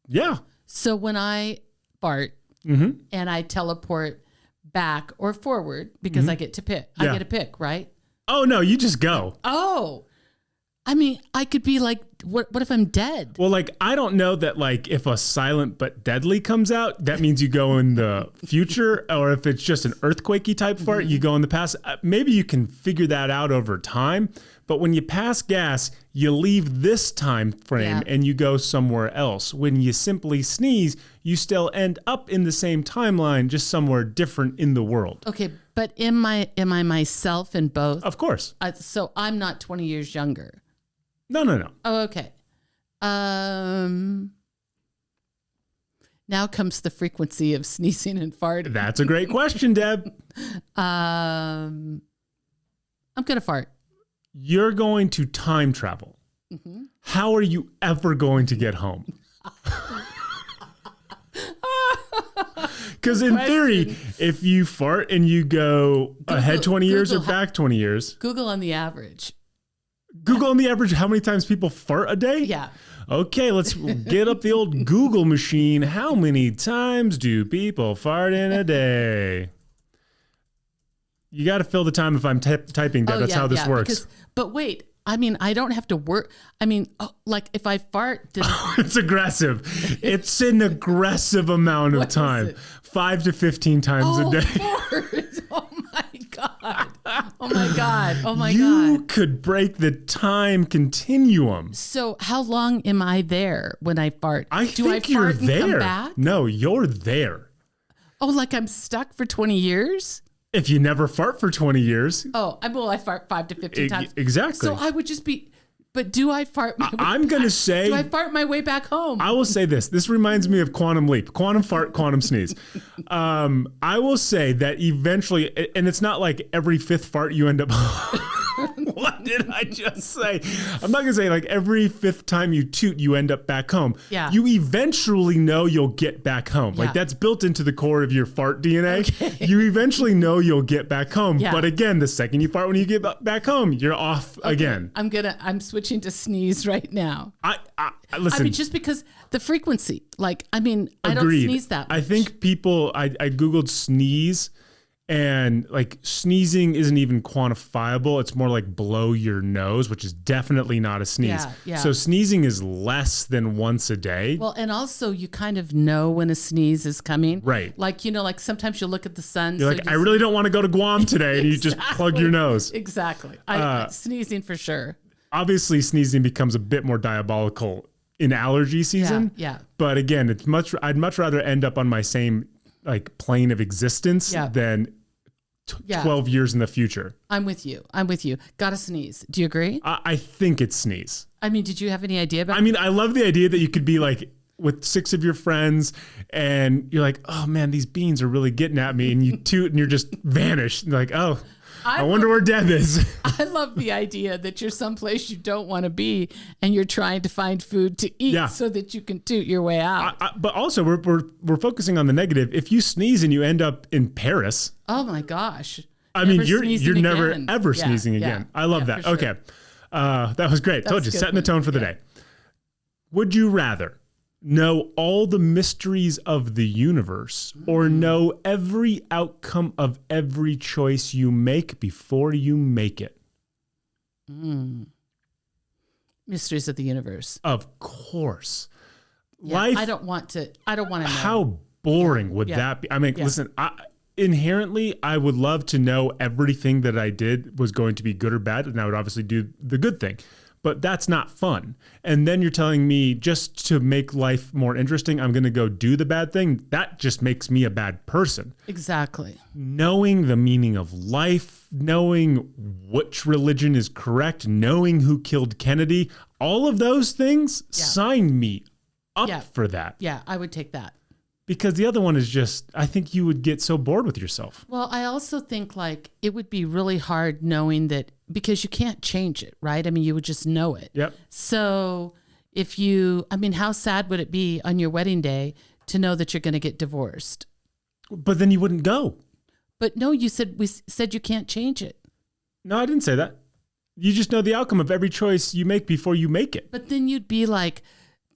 Yeah. So when I fart and I teleport back or forward, because I get to pick. Yeah. I get a pick, right? Oh, no, you just go. Oh. I mean, I could be like, what if I'm dead? Well, like, I don't know that, like, if a silent but deadly comes out, that means you go in the future, or if it's just an earthquakey type fart, you go in the past. Maybe you can figure that out over time. But when you pass gas, you leave this time frame and you go somewhere else. When you simply sneeze, you still end up in the same timeline, just somewhere different in the world. Okay, but am I myself in both? Of course. So I'm not 20 years younger. No. Oh, okay. Now comes the frequency of sneezing and farting. That's a great question, Deb. I'm going to fart. You're going to time travel. Mm-hmm. How are you ever going to get home? Because in theory, if you fart and you go ahead 20 years or back 20 years. Google on the average. Google on the average how many times people fart a day? Yeah. Okay, let's get up the old Google machine. How many times do people fart in a day? You got to fill the time if I'm typing, Deb. That's how this works. But wait, I mean, I don't have to work. I mean, like if I fart, then it's aggressive. It's an aggressive amount of time. 5 to 15 times a day. Oh my God. Oh my God. Oh my God. You could break the time continuum. So how long am I there when I fart? I think you're there. Come back? No, you're there. Oh, like I'm stuck for 20 years? If you never fart for 20 years. Oh, I fart 5 to 15 times. Exactly. So I would just be, but do I fart my way I'm going to say. Do I fart my way back home? I will say this. This reminds me of quantum leap, quantum fart, quantum sneeze. I will say that eventually, and it's not like every fifth fart you end up. What did I just say? I'm not going to say like every fifth time you toot, you end up back home. Yeah. You eventually know you'll get back home. Yeah. Like that's built into the core of your fart DNA. Okay. You eventually know you'll get back home. Yeah. But again, the second you fart when you get back home, you're off again. I'm switching to sneeze right now. Listen. I mean, just because the frequency, like, I mean, I don't sneeze that much. I think people, I Googled sneeze. And like sneezing isn't even quantifiable. It's more like blow your nose, which is definitely not a sneeze. Yeah. So sneezing is less than once a day. Well, and also you kind of know when a sneeze is coming. Right. Like, like sometimes you look at the sun. You're like, I really don't want to go to Guam today. And you just plug your nose. Exactly. Sneezing for sure. Obviously, sneezing becomes a bit more diabolical in allergy season. Yeah. But again, I'd much rather end up on my same like plane of existence than 12 years in the future. I'm with you. Gotta sneeze. Do you agree? I think it's sneeze. I mean, did you have any idea about I love the idea that you could be like with 6 of your friends and you're like, oh man, these beans are really getting at me. And you toot and you're just vanished. You're like, oh, I wonder where Deb is. I love the idea that you're someplace you don't want to be and you're trying to find food to eat so that you can toot your way out. But also we're focusing on the negative. If you sneeze and you end up in Paris. Oh my gosh. I mean, you're never ever sneezing again. I love that. Sure. Okay. That was great. Told you, setting the tone for the day. Would you rather know all the mysteries of the universe or know every outcome of every choice you make before you make it? Mysteries of the universe. Of course. Yeah, Life. I don't want to know. How boring would that be? I mean, listen, inherently, I would love to know everything that I did was going to be good or bad, and I would obviously do the good thing. But that's not fun. And then you're telling me just to make life more interesting, I'm going to go do the bad thing. That just makes me a bad person. Exactly. Knowing the meaning of life, knowing which religion is correct, knowing who killed Kennedy, all of those things, sign me up for that. Yeah, I would take that. Because the other one is just, I think you would get so bored with yourself. Well, I also think like it would be really hard knowing that because you can't change it, right? I mean, you would just know it. Yep. So how sad would it be on your wedding day to know that you're going to get divorced? But then you wouldn't go. But no, we said you can't change it. No, I didn't say that. You just know the outcome of every choice you make before you make it. But then you'd be like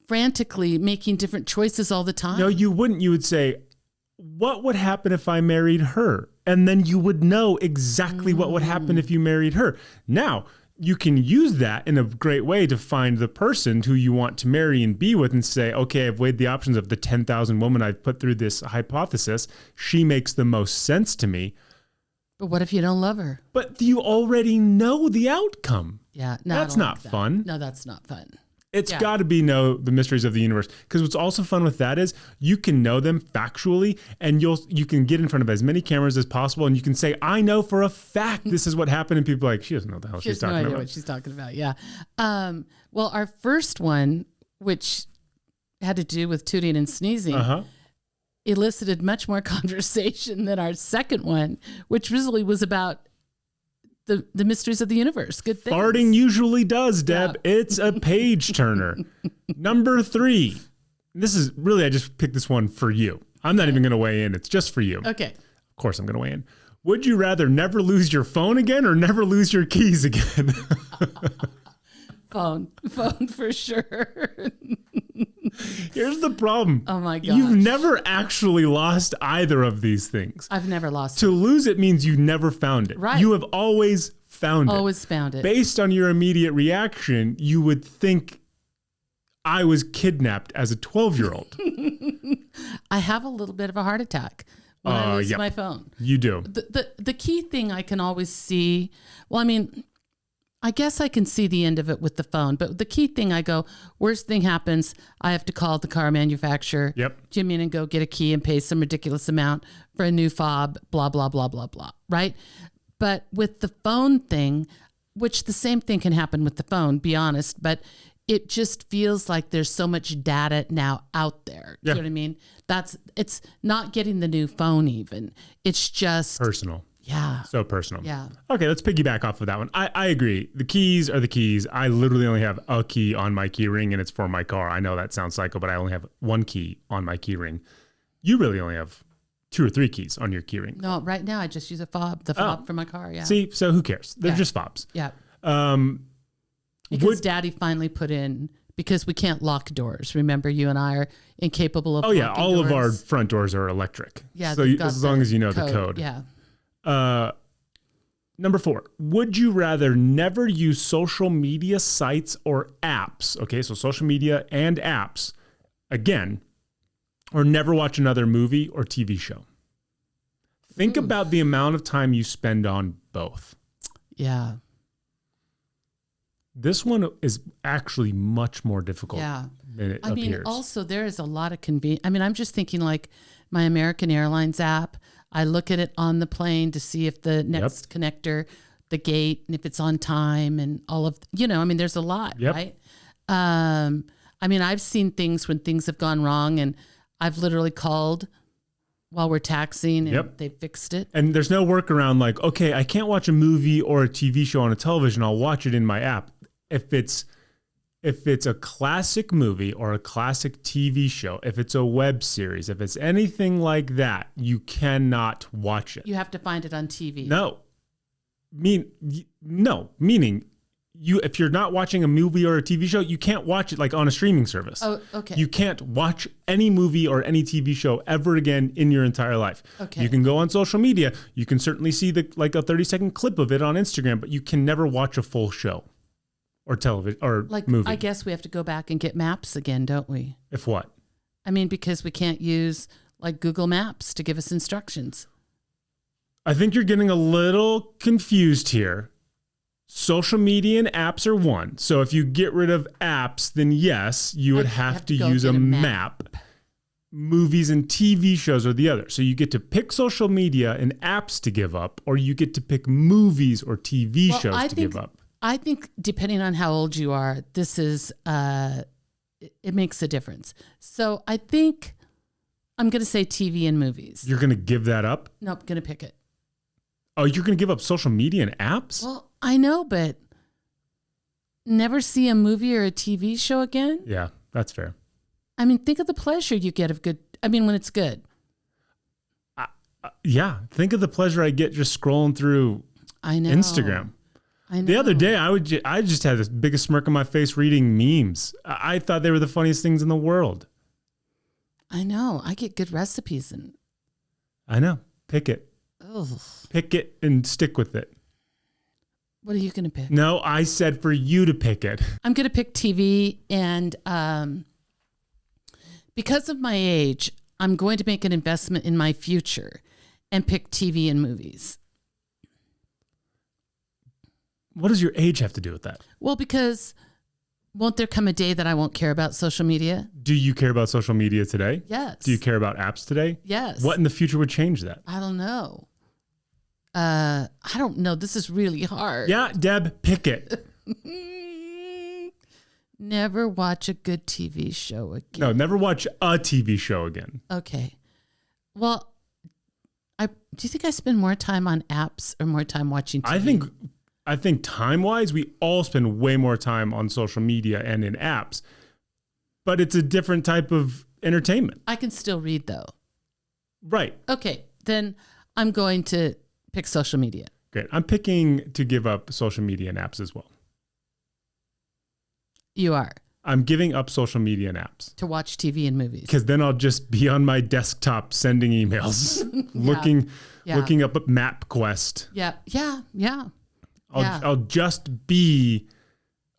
frantically making different choices all the time. No, you wouldn't. You would say, what would happen if I married her? And then you would know exactly what would happen if you married her. Now, you can use that in a great way to find the person who you want to marry and be with and say, okay, I've weighed the options of the 10,000 women I've put through this hypothesis. She makes the most sense to me. But what if you don't love her? But you already know the outcome. Yeah. No, that's not fun. No, that's not fun. It's got to be the mysteries of the universe. Because what's also fun with that is you can know them factually, and you can get in front of as many cameras as possible, and you can say, I know for a fact this is what happened, and people are like, she doesn't know what the hell she's talking about. She has no idea what she's talking about, yeah. Well, our first one, which had to do with tooting and sneezing, elicited much more conversation than our second one, which really was about the mysteries of the universe. Good things. Farting usually does, Deb. Yeah. It's a page turner. Number 3. This is really, I just picked this one for you. I'm not even going to weigh in. It's just for you. Okay. Of course I'm going to weigh in. Would you rather never lose your phone again or never lose your keys again? Phone for sure. Here's the problem. Oh my gosh. You've never actually lost either of these things. I've never lost it. To lose it means you never found it. Right. You have always found it. Always found it. Based on your immediate reaction, you would think I was kidnapped as a 12-year-old. I have a little bit of a heart attack when I lose my phone. You do. The key thing I can always see, well, I mean, I guess I can see the end of it with the phone, but the key thing I go, worst thing happens, I have to call the car manufacturer, Jim in and go get a key and pay some ridiculous amount for a new fob, blah, blah, blah, blah, blah, right? But with the phone thing, which the same thing can happen with the phone, be honest, but it just feels like there's so much data now out there. You know what I mean? It's not getting the new phone even. It's just personal. Yeah. So personal. Yeah. Okay, let's piggyback off of that one. I agree. The keys are the keys. I literally only have a key on my key ring, and it's for my car. I know that sounds psycho, but I only have one key on my key ring. You really only have 2 or 3 keys on your key ring. No, right now I just use the fob for my car. Yeah. See, so who cares? They're just fobs. Yeah. Because Daddy finally put in, because we can't lock doors. Remember, you and I are incapable of. Oh yeah, all doors. Of our front doors are electric. Yeah. So as long as you know the code. Yeah. Number 4, would you rather never use social media sites or apps? Okay, so social media and apps again, or never watch another movie or TV show. Think about the amount of time you spend on both. Yeah. This one is actually much more difficult than it appears. I mean, also there is a lot of convenience. I mean, I'm just thinking like my American Airlines app. I look at it on the plane to see if the next connector, the gate, and if it's on time and all of, I mean, there's a lot, right? I mean, I've seen things when things have gone wrong, and I've literally called while we're taxiing and they fixed it. And there's no workaround like, okay, I can't watch a movie or a TV show on a television. I'll watch it in my app. If it's a classic movie or a classic TV show, if it's a web series, if it's anything like that, you cannot watch it. You have to find it on TV. Meaning if you're not watching a movie or a TV show, you can't watch it like on a streaming service. Oh, okay. You can't watch any movie or any TV show ever again in your entire life. Okay. You can go on social media. You can certainly see a 30-second clip of it on Instagram, but you can never watch a full show. Or television or movie. I guess we have to go back and get maps again, don't we? If what? I mean, because we can't use like Google Maps to give us instructions. I think you're getting a little confused here. Social media and apps are one. So if you get rid of apps, then yes, you would have to use a map. Movies and TV shows are the other. So you get to pick social media and apps to give up, or you get to pick movies or TV shows to give up. I think depending on how old you are, this is, it makes a difference. So I think I'm going to say TV and movies. You're going to give that up? Nope, going to pick it. Oh, you're going to give up social media and apps? Well, I know, but never see a movie or a TV show again? Yeah, that's fair. I mean, think of the pleasure you get when it's good. Yeah, think of the pleasure I get just scrolling through Instagram. I know. The other day, I just had the biggest smirk on my face reading memes. I thought they were the funniest things in the world. I know. I get good recipes. I know. Pick it. Ugh. Pick it and stick with it. What are you going to pick? No, I said for you to pick it. I'm going to pick TV, and because of my age, I'm going to make an investment in my future and pick TV and movies. What does your age have to do with that? Well, because Won't there come a day that I won't care about social media? Do you care about social media today? Yes. Do you care about apps today? Yes. What in the future would change that? I don't know. I don't know. This is really hard. Yeah, Deb, pick it. Never watch a good TV show again. No, never watch a TV show again. Okay. Well, do you think I spend more time on apps or more time watching TV? I think time-wise, we all spend way more time on social media and in apps, but it's a different type of entertainment. I can still read though. Right. Okay, then I'm going to pick social media. Great. I'm picking to give up social media and apps as well. You are. I'm giving up social media and apps. To watch TV and movies. Because then I'll just be on my desktop sending emails, looking up at MapQuest. Yeah. I'll just be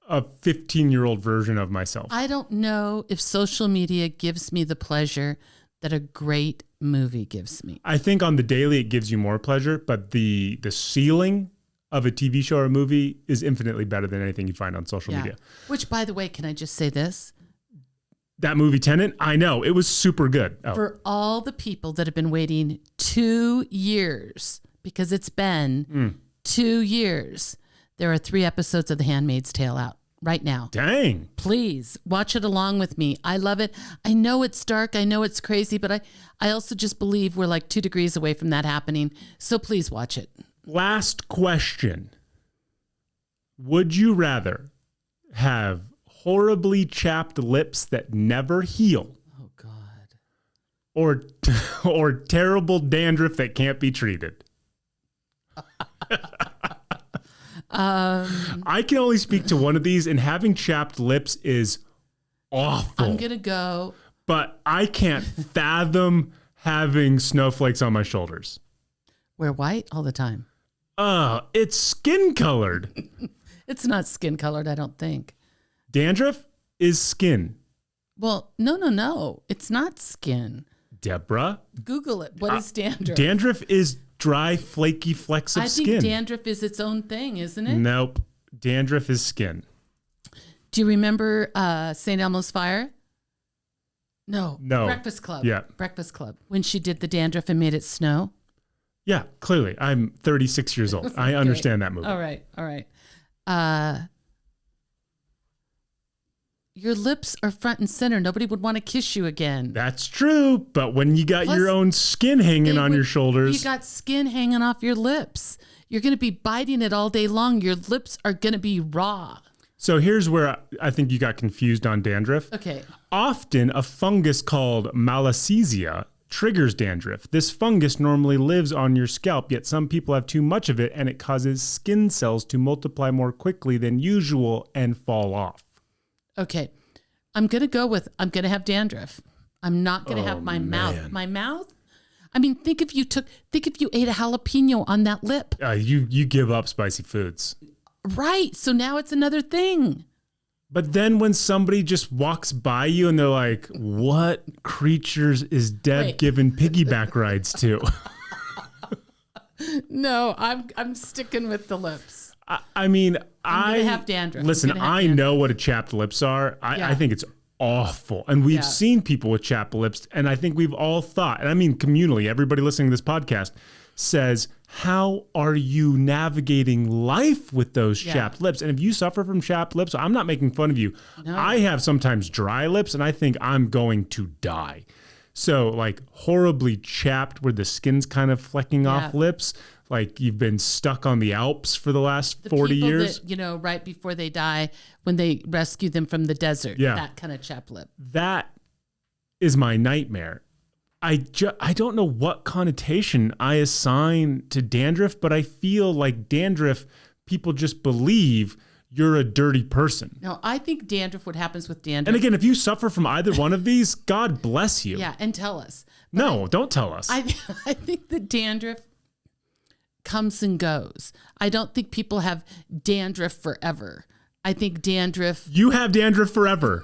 a 15-year-old version of myself. I don't know if social media gives me the pleasure that a great movie gives me. I think on the daily it gives you more pleasure, but the ceiling of a TV show or a movie is infinitely better than anything you find on social media. Which, by the way, can I just say this? That movie Tenet, I know, it was super good. Oh. For all the people that have been waiting 2 years, because it's been 2 years, there are 3 episodes of The Handmaid's Tale out right now. Dang. Please watch it along with me. I love it. I know it's dark. I know it's crazy, but I also just believe we're like 2 degrees away from that happening. So please watch it. Last question. Would you rather have horribly chapped lips that never heal? Oh, God. Or terrible dandruff that can't be treated? I can only speak to one of these, and having chapped lips is awful. I'm going to go. But I can't fathom having snowflakes on my shoulders. Wear white all the time. It's skin colored. It's not skin colored, I don't think. Dandruff is skin. Well, no. It's not skin. Deborah. Google it. What is dandruff? Dandruff is dry, flaky flecks of skin. I think dandruff is its own thing, isn't it? Nope. Dandruff is skin. Do you remember St. Elmo's Fire? No. Breakfast Club. Yeah. Breakfast Club. When she did the dandruff and made it snow? Yeah, clearly. I'm 36 years old. I understand that movie. All right. Your lips are front and center. Nobody would want to kiss you again. That's true. But when you got your own skin hanging on your shoulders. You got skin hanging off your lips. You're going to be biting it all day long. Your lips are going to be raw. So here's where I think you got confused on dandruff. Okay. Often a fungus called malassezia triggers dandruff. This fungus normally lives on your scalp, yet some people have too much of it and it causes skin cells to multiply more quickly than usual and fall off. Okay. I'm going to have dandruff. I'm not going to have my mouth. My mouth? I mean, think if you ate a jalapeno on that lip. You give up spicy foods. Right. So now it's another thing. But then when somebody just walks by you and they're like, what creatures is Deb giving piggyback rides to? No, I'm sticking with the lips. I mean, I'm gonna have dandruff. Listen, I know what a chapped lips are. I think it's awful. And we've seen people with chapped lips. And I think we've all thought, and I mean communally, everybody listening to this podcast says, how are you navigating life with those chapped lips? And if you suffer from chapped lips, I'm not making fun of you. No. I have sometimes dry lips and I think I'm going to die. So like horribly chapped where the skin's kind of flecking off lips, like you've been stuck on the Alps for the last 40 years. That, right before they die, when they rescue them from the desert, that kind of chapped lip. That is my nightmare. I don't know what connotation I assign to dandruff, but I feel like dandruff, people just believe you're a dirty person. No, I think dandruff, what happens with dandruff. And again, if you suffer from either one of these, God bless you. Yeah, and tell us. No, don't tell us. I think the dandruff comes and goes. I don't think people have dandruff forever. I think dandruff. You have dandruff forever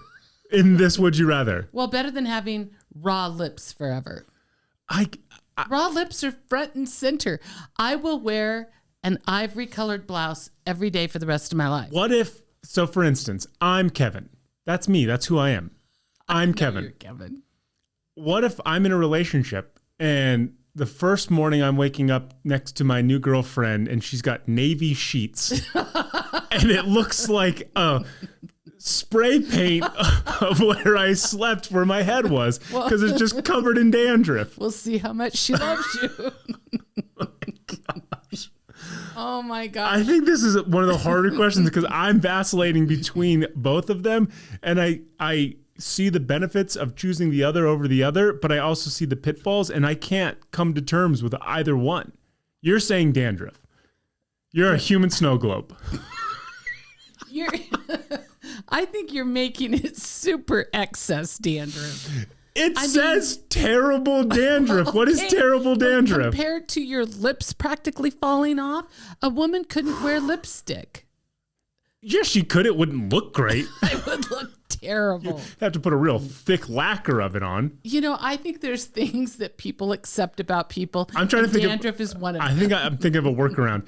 in this Would You Rather. Well, better than having raw lips forever. Raw lips are front and center. I will wear an ivory colored blouse every day for the rest of my life. What if So for instance, I'm Kevin. That's me. That's who I am. I'm Kevin. You're Kevin. What if I'm in a relationship and the first morning I'm waking up next to my new girlfriend and she's got navy sheets and it looks like a spray paint of where I slept where my head was because it's just covered in dandruff. We'll see how much she loves you. Oh my God. I think this is one of the harder questions because I'm vacillating between both of them. And I see the benefits of choosing the other over the other, but I also see the pitfalls and I can't come to terms with either one. You're saying dandruff. You're a human snow globe. I think you're making it super excess dandruff. It says terrible dandruff. Okay, what is terrible dandruff? Compared to your lips practically falling off, a woman couldn't wear lipstick. Yes, she could. It wouldn't look great. It would look terrible. You have to put a real thick lacquer of it on. You know, I think there's things that people accept about people. I'm trying to think dandruff is one of them. I think I'm thinking of a workaround.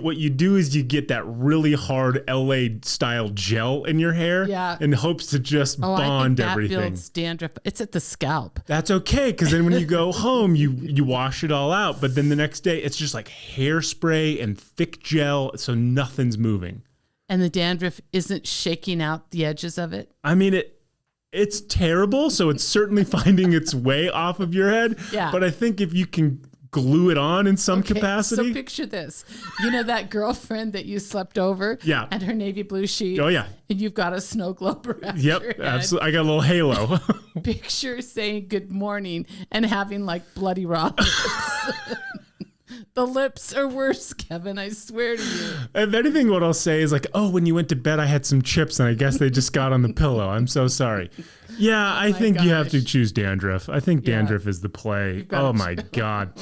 What you do is you get that really hard LA style gel in your hair in hopes to just bond everything. That builds dandruff. It's at the scalp. That's okay, because then when you go home, you wash it all out. But then the next day, it's just like hairspray and thick gel, so nothing's moving. And the dandruff isn't shaking out the edges of it? I mean, it's terrible, so it's certainly finding its way off of your head. Yeah. But I think if you can glue it on in some capacity. So picture this. You know that girlfriend that you slept over? Yeah. And her navy blue sheet? Oh, yeah. And you've got a snow globe around your head. Absolutely. I got a little halo. Picture saying good morning and having like bloody raw lips. The lips are worse, Kevin. I swear to you. If anything, what I'll say is like, oh, when you went to bed, I had some chips and I guess they just got on the pillow. I'm so sorry. Yeah, I think you have to choose dandruff. I think dandruff is the play. Oh my God.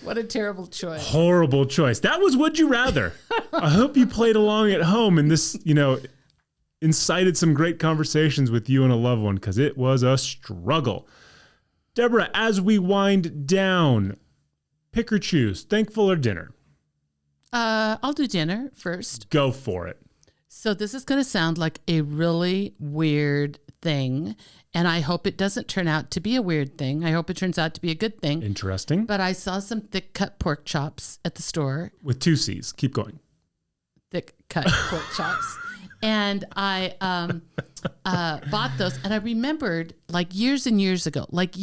What a terrible choice. Horrible choice. That was Would You Rather. I hope you played along at home and this, incited some great conversations with you and a loved one because it was a struggle. Deborah, as we wind down, pick or choose, thankful or dinner? I'll do dinner first. Go for it. So this is going to sound like a really weird thing, and I hope it doesn't turn out to be a weird thing. I hope it turns out to be a good thing. Interesting. But I saw some thick cut pork chops at the store. With 2 C's. Keep going. Thick cut pork chops. And I bought those, and I remembered like years and years ago, like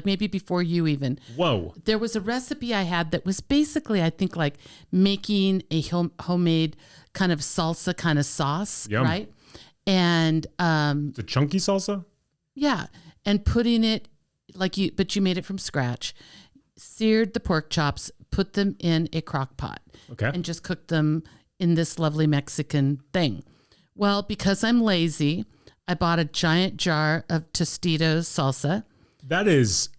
maybe before you even. Whoa. There was a recipe I had that was basically, I think, like making a homemade kind of salsa kind of sauce, Yum. right? And the chunky salsa? Yeah, and putting it but you made it from scratch. Seared the pork chops, put them in a crock pot, and just cooked them in this lovely Mexican thing. Well, because I'm lazy, I bought a giant jar of Tostitos salsa. That is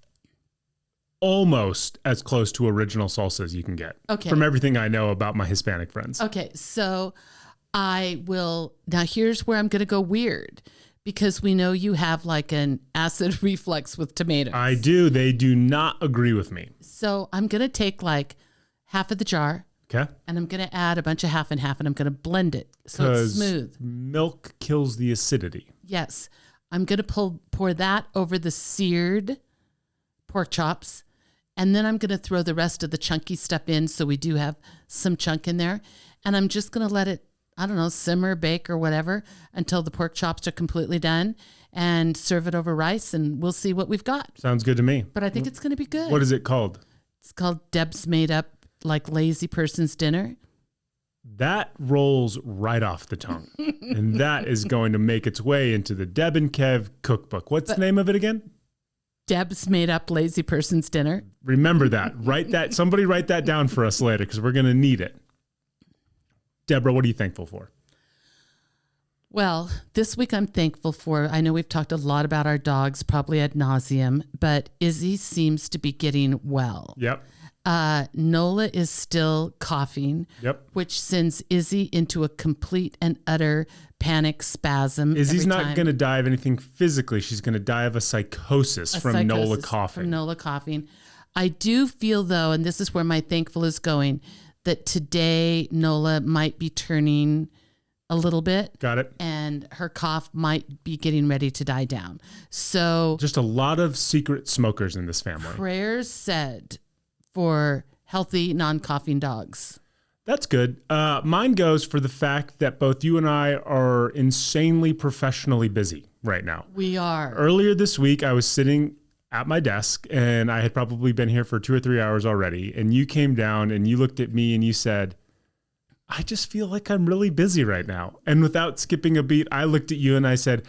almost as close to original salsa as you can get. Okay. From everything I know about my Hispanic friends. Okay, so now here's where I'm going to go weird, because we know you have like an acid reflux with tomatoes. I do. They do not agree with me. So I'm going to take like half of the jar. Okay. And I'm going to add a bunch of half and half, and I'm going to blend it so it's smooth. Milk kills the acidity. Yes. I'm going to pour that over the seared pork chops, and then I'm going to throw the rest of the chunky stuff in, so we do have some chunk in there. And I'm just going to let it, I don't know, simmer, bake, or whatever until the pork chops are completely done, and serve it over rice, and we'll see what we've got. Sounds good to me. But I think it's going to be good. What is it called? It's called Debs Made Up Like Lazy Person's Dinner. That rolls right off the tongue. And that is going to make its way into the Deb and Kev cookbook. What's the name of it again? Debs Made Up Lazy Person's Dinner. Remember that. Somebody write that down for us later because we're going to need it. Deborah, what are you thankful for? Well, this week I'm thankful for, I know we've talked a lot about our dogs, probably ad nauseum, but Izzy seems to be getting well. Yep. Nola is still coughing, which sends Izzy into a complete and utter panic spasm. Izzy's not going to die of anything physically. She's going to die of a psychosis from Nola coughing. From Nola coughing. I do feel, though, and this is where my thankful is going, that today Nola might be turning a little bit. Got it. And her cough might be getting ready to die down. So just a lot of secret smokers in this family. Prayers said for healthy, non-coughing dogs. That's good. Mine goes for the fact that both you and I are insanely professionally busy right now. We are. Earlier this week, I was sitting at my desk and I had probably been here for 2 or 3 hours already. And you came down and you looked at me and you said, I just feel like I'm really busy right now. And without skipping a beat, I looked at you and I said,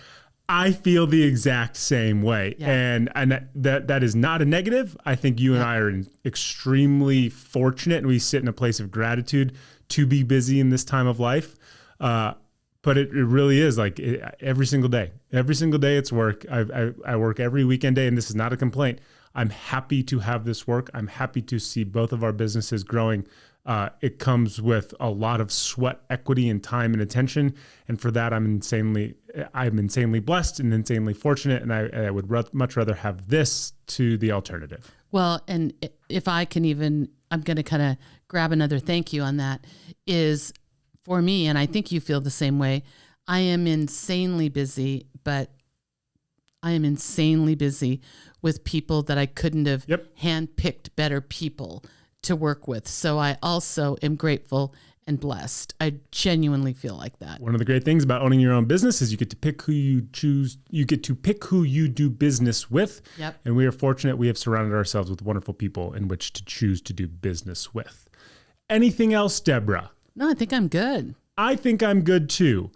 I feel the exact same way. Yeah. And that is not a negative. I think you and I are extremely fortunate and we sit in a place of gratitude to be busy in this time of life. But it really is like every single day it's work. I work every weekend day and this is not a complaint. I'm happy to have this work. I'm happy to see both of our businesses growing. It comes with a lot of sweat, equity, and time and attention. And for that, I'm insanely blessed and insanely fortunate. And I would much rather have this to the alternative. Well, and if I can even, I'm going to kind of grab another thank you on that, is for me, and I think you feel the same way, I am insanely busy, but I am insanely busy with people that I couldn't have handpicked better people to work with. So I also am grateful and blessed. I genuinely feel like that. One of the great things about owning your own business is you get to pick who you choose. You get to pick who you do business with. Yep. And we are fortunate we have surrounded ourselves with wonderful people in which to choose to do business with. Anything else, Deborah? No, I think I'm good. I think I'm good too.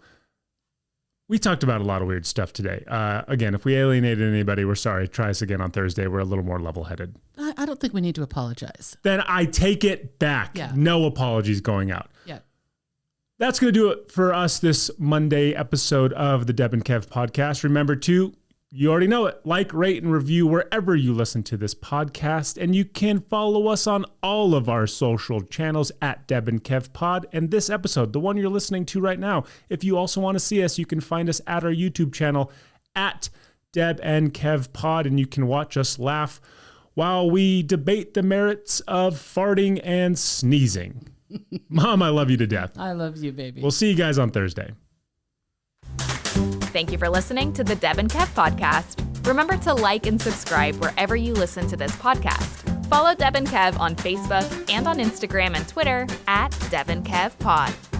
We talked about a lot of weird stuff today. Again, if we alienated anybody, we're sorry. Try us again on Thursday. We're a little more level-headed. I don't think we need to apologize. Then I take it back. Yeah. No apologies going out. Yeah. That's going to do it for us this Monday episode of the Deb and Kev podcast. Remember to, you already know it, like, rate, and review wherever you listen to this podcast. And you can follow us on all of our social channels at Deb and Kev Pod. And this episode, the one you're listening to right now, if you also want to see us, you can find us at our YouTube channel at Deb and Kev Pod. And you can watch us laugh while we debate the merits of farting and sneezing. Mom, I love you to death. I love you, baby. We'll see you guys on Thursday. Thank you for listening to the Deb and Kev podcast. Remember to like and subscribe wherever you listen to this podcast. Follow Deb and Kev on Facebook and on Instagram and Twitter at Deb and Kev Pod.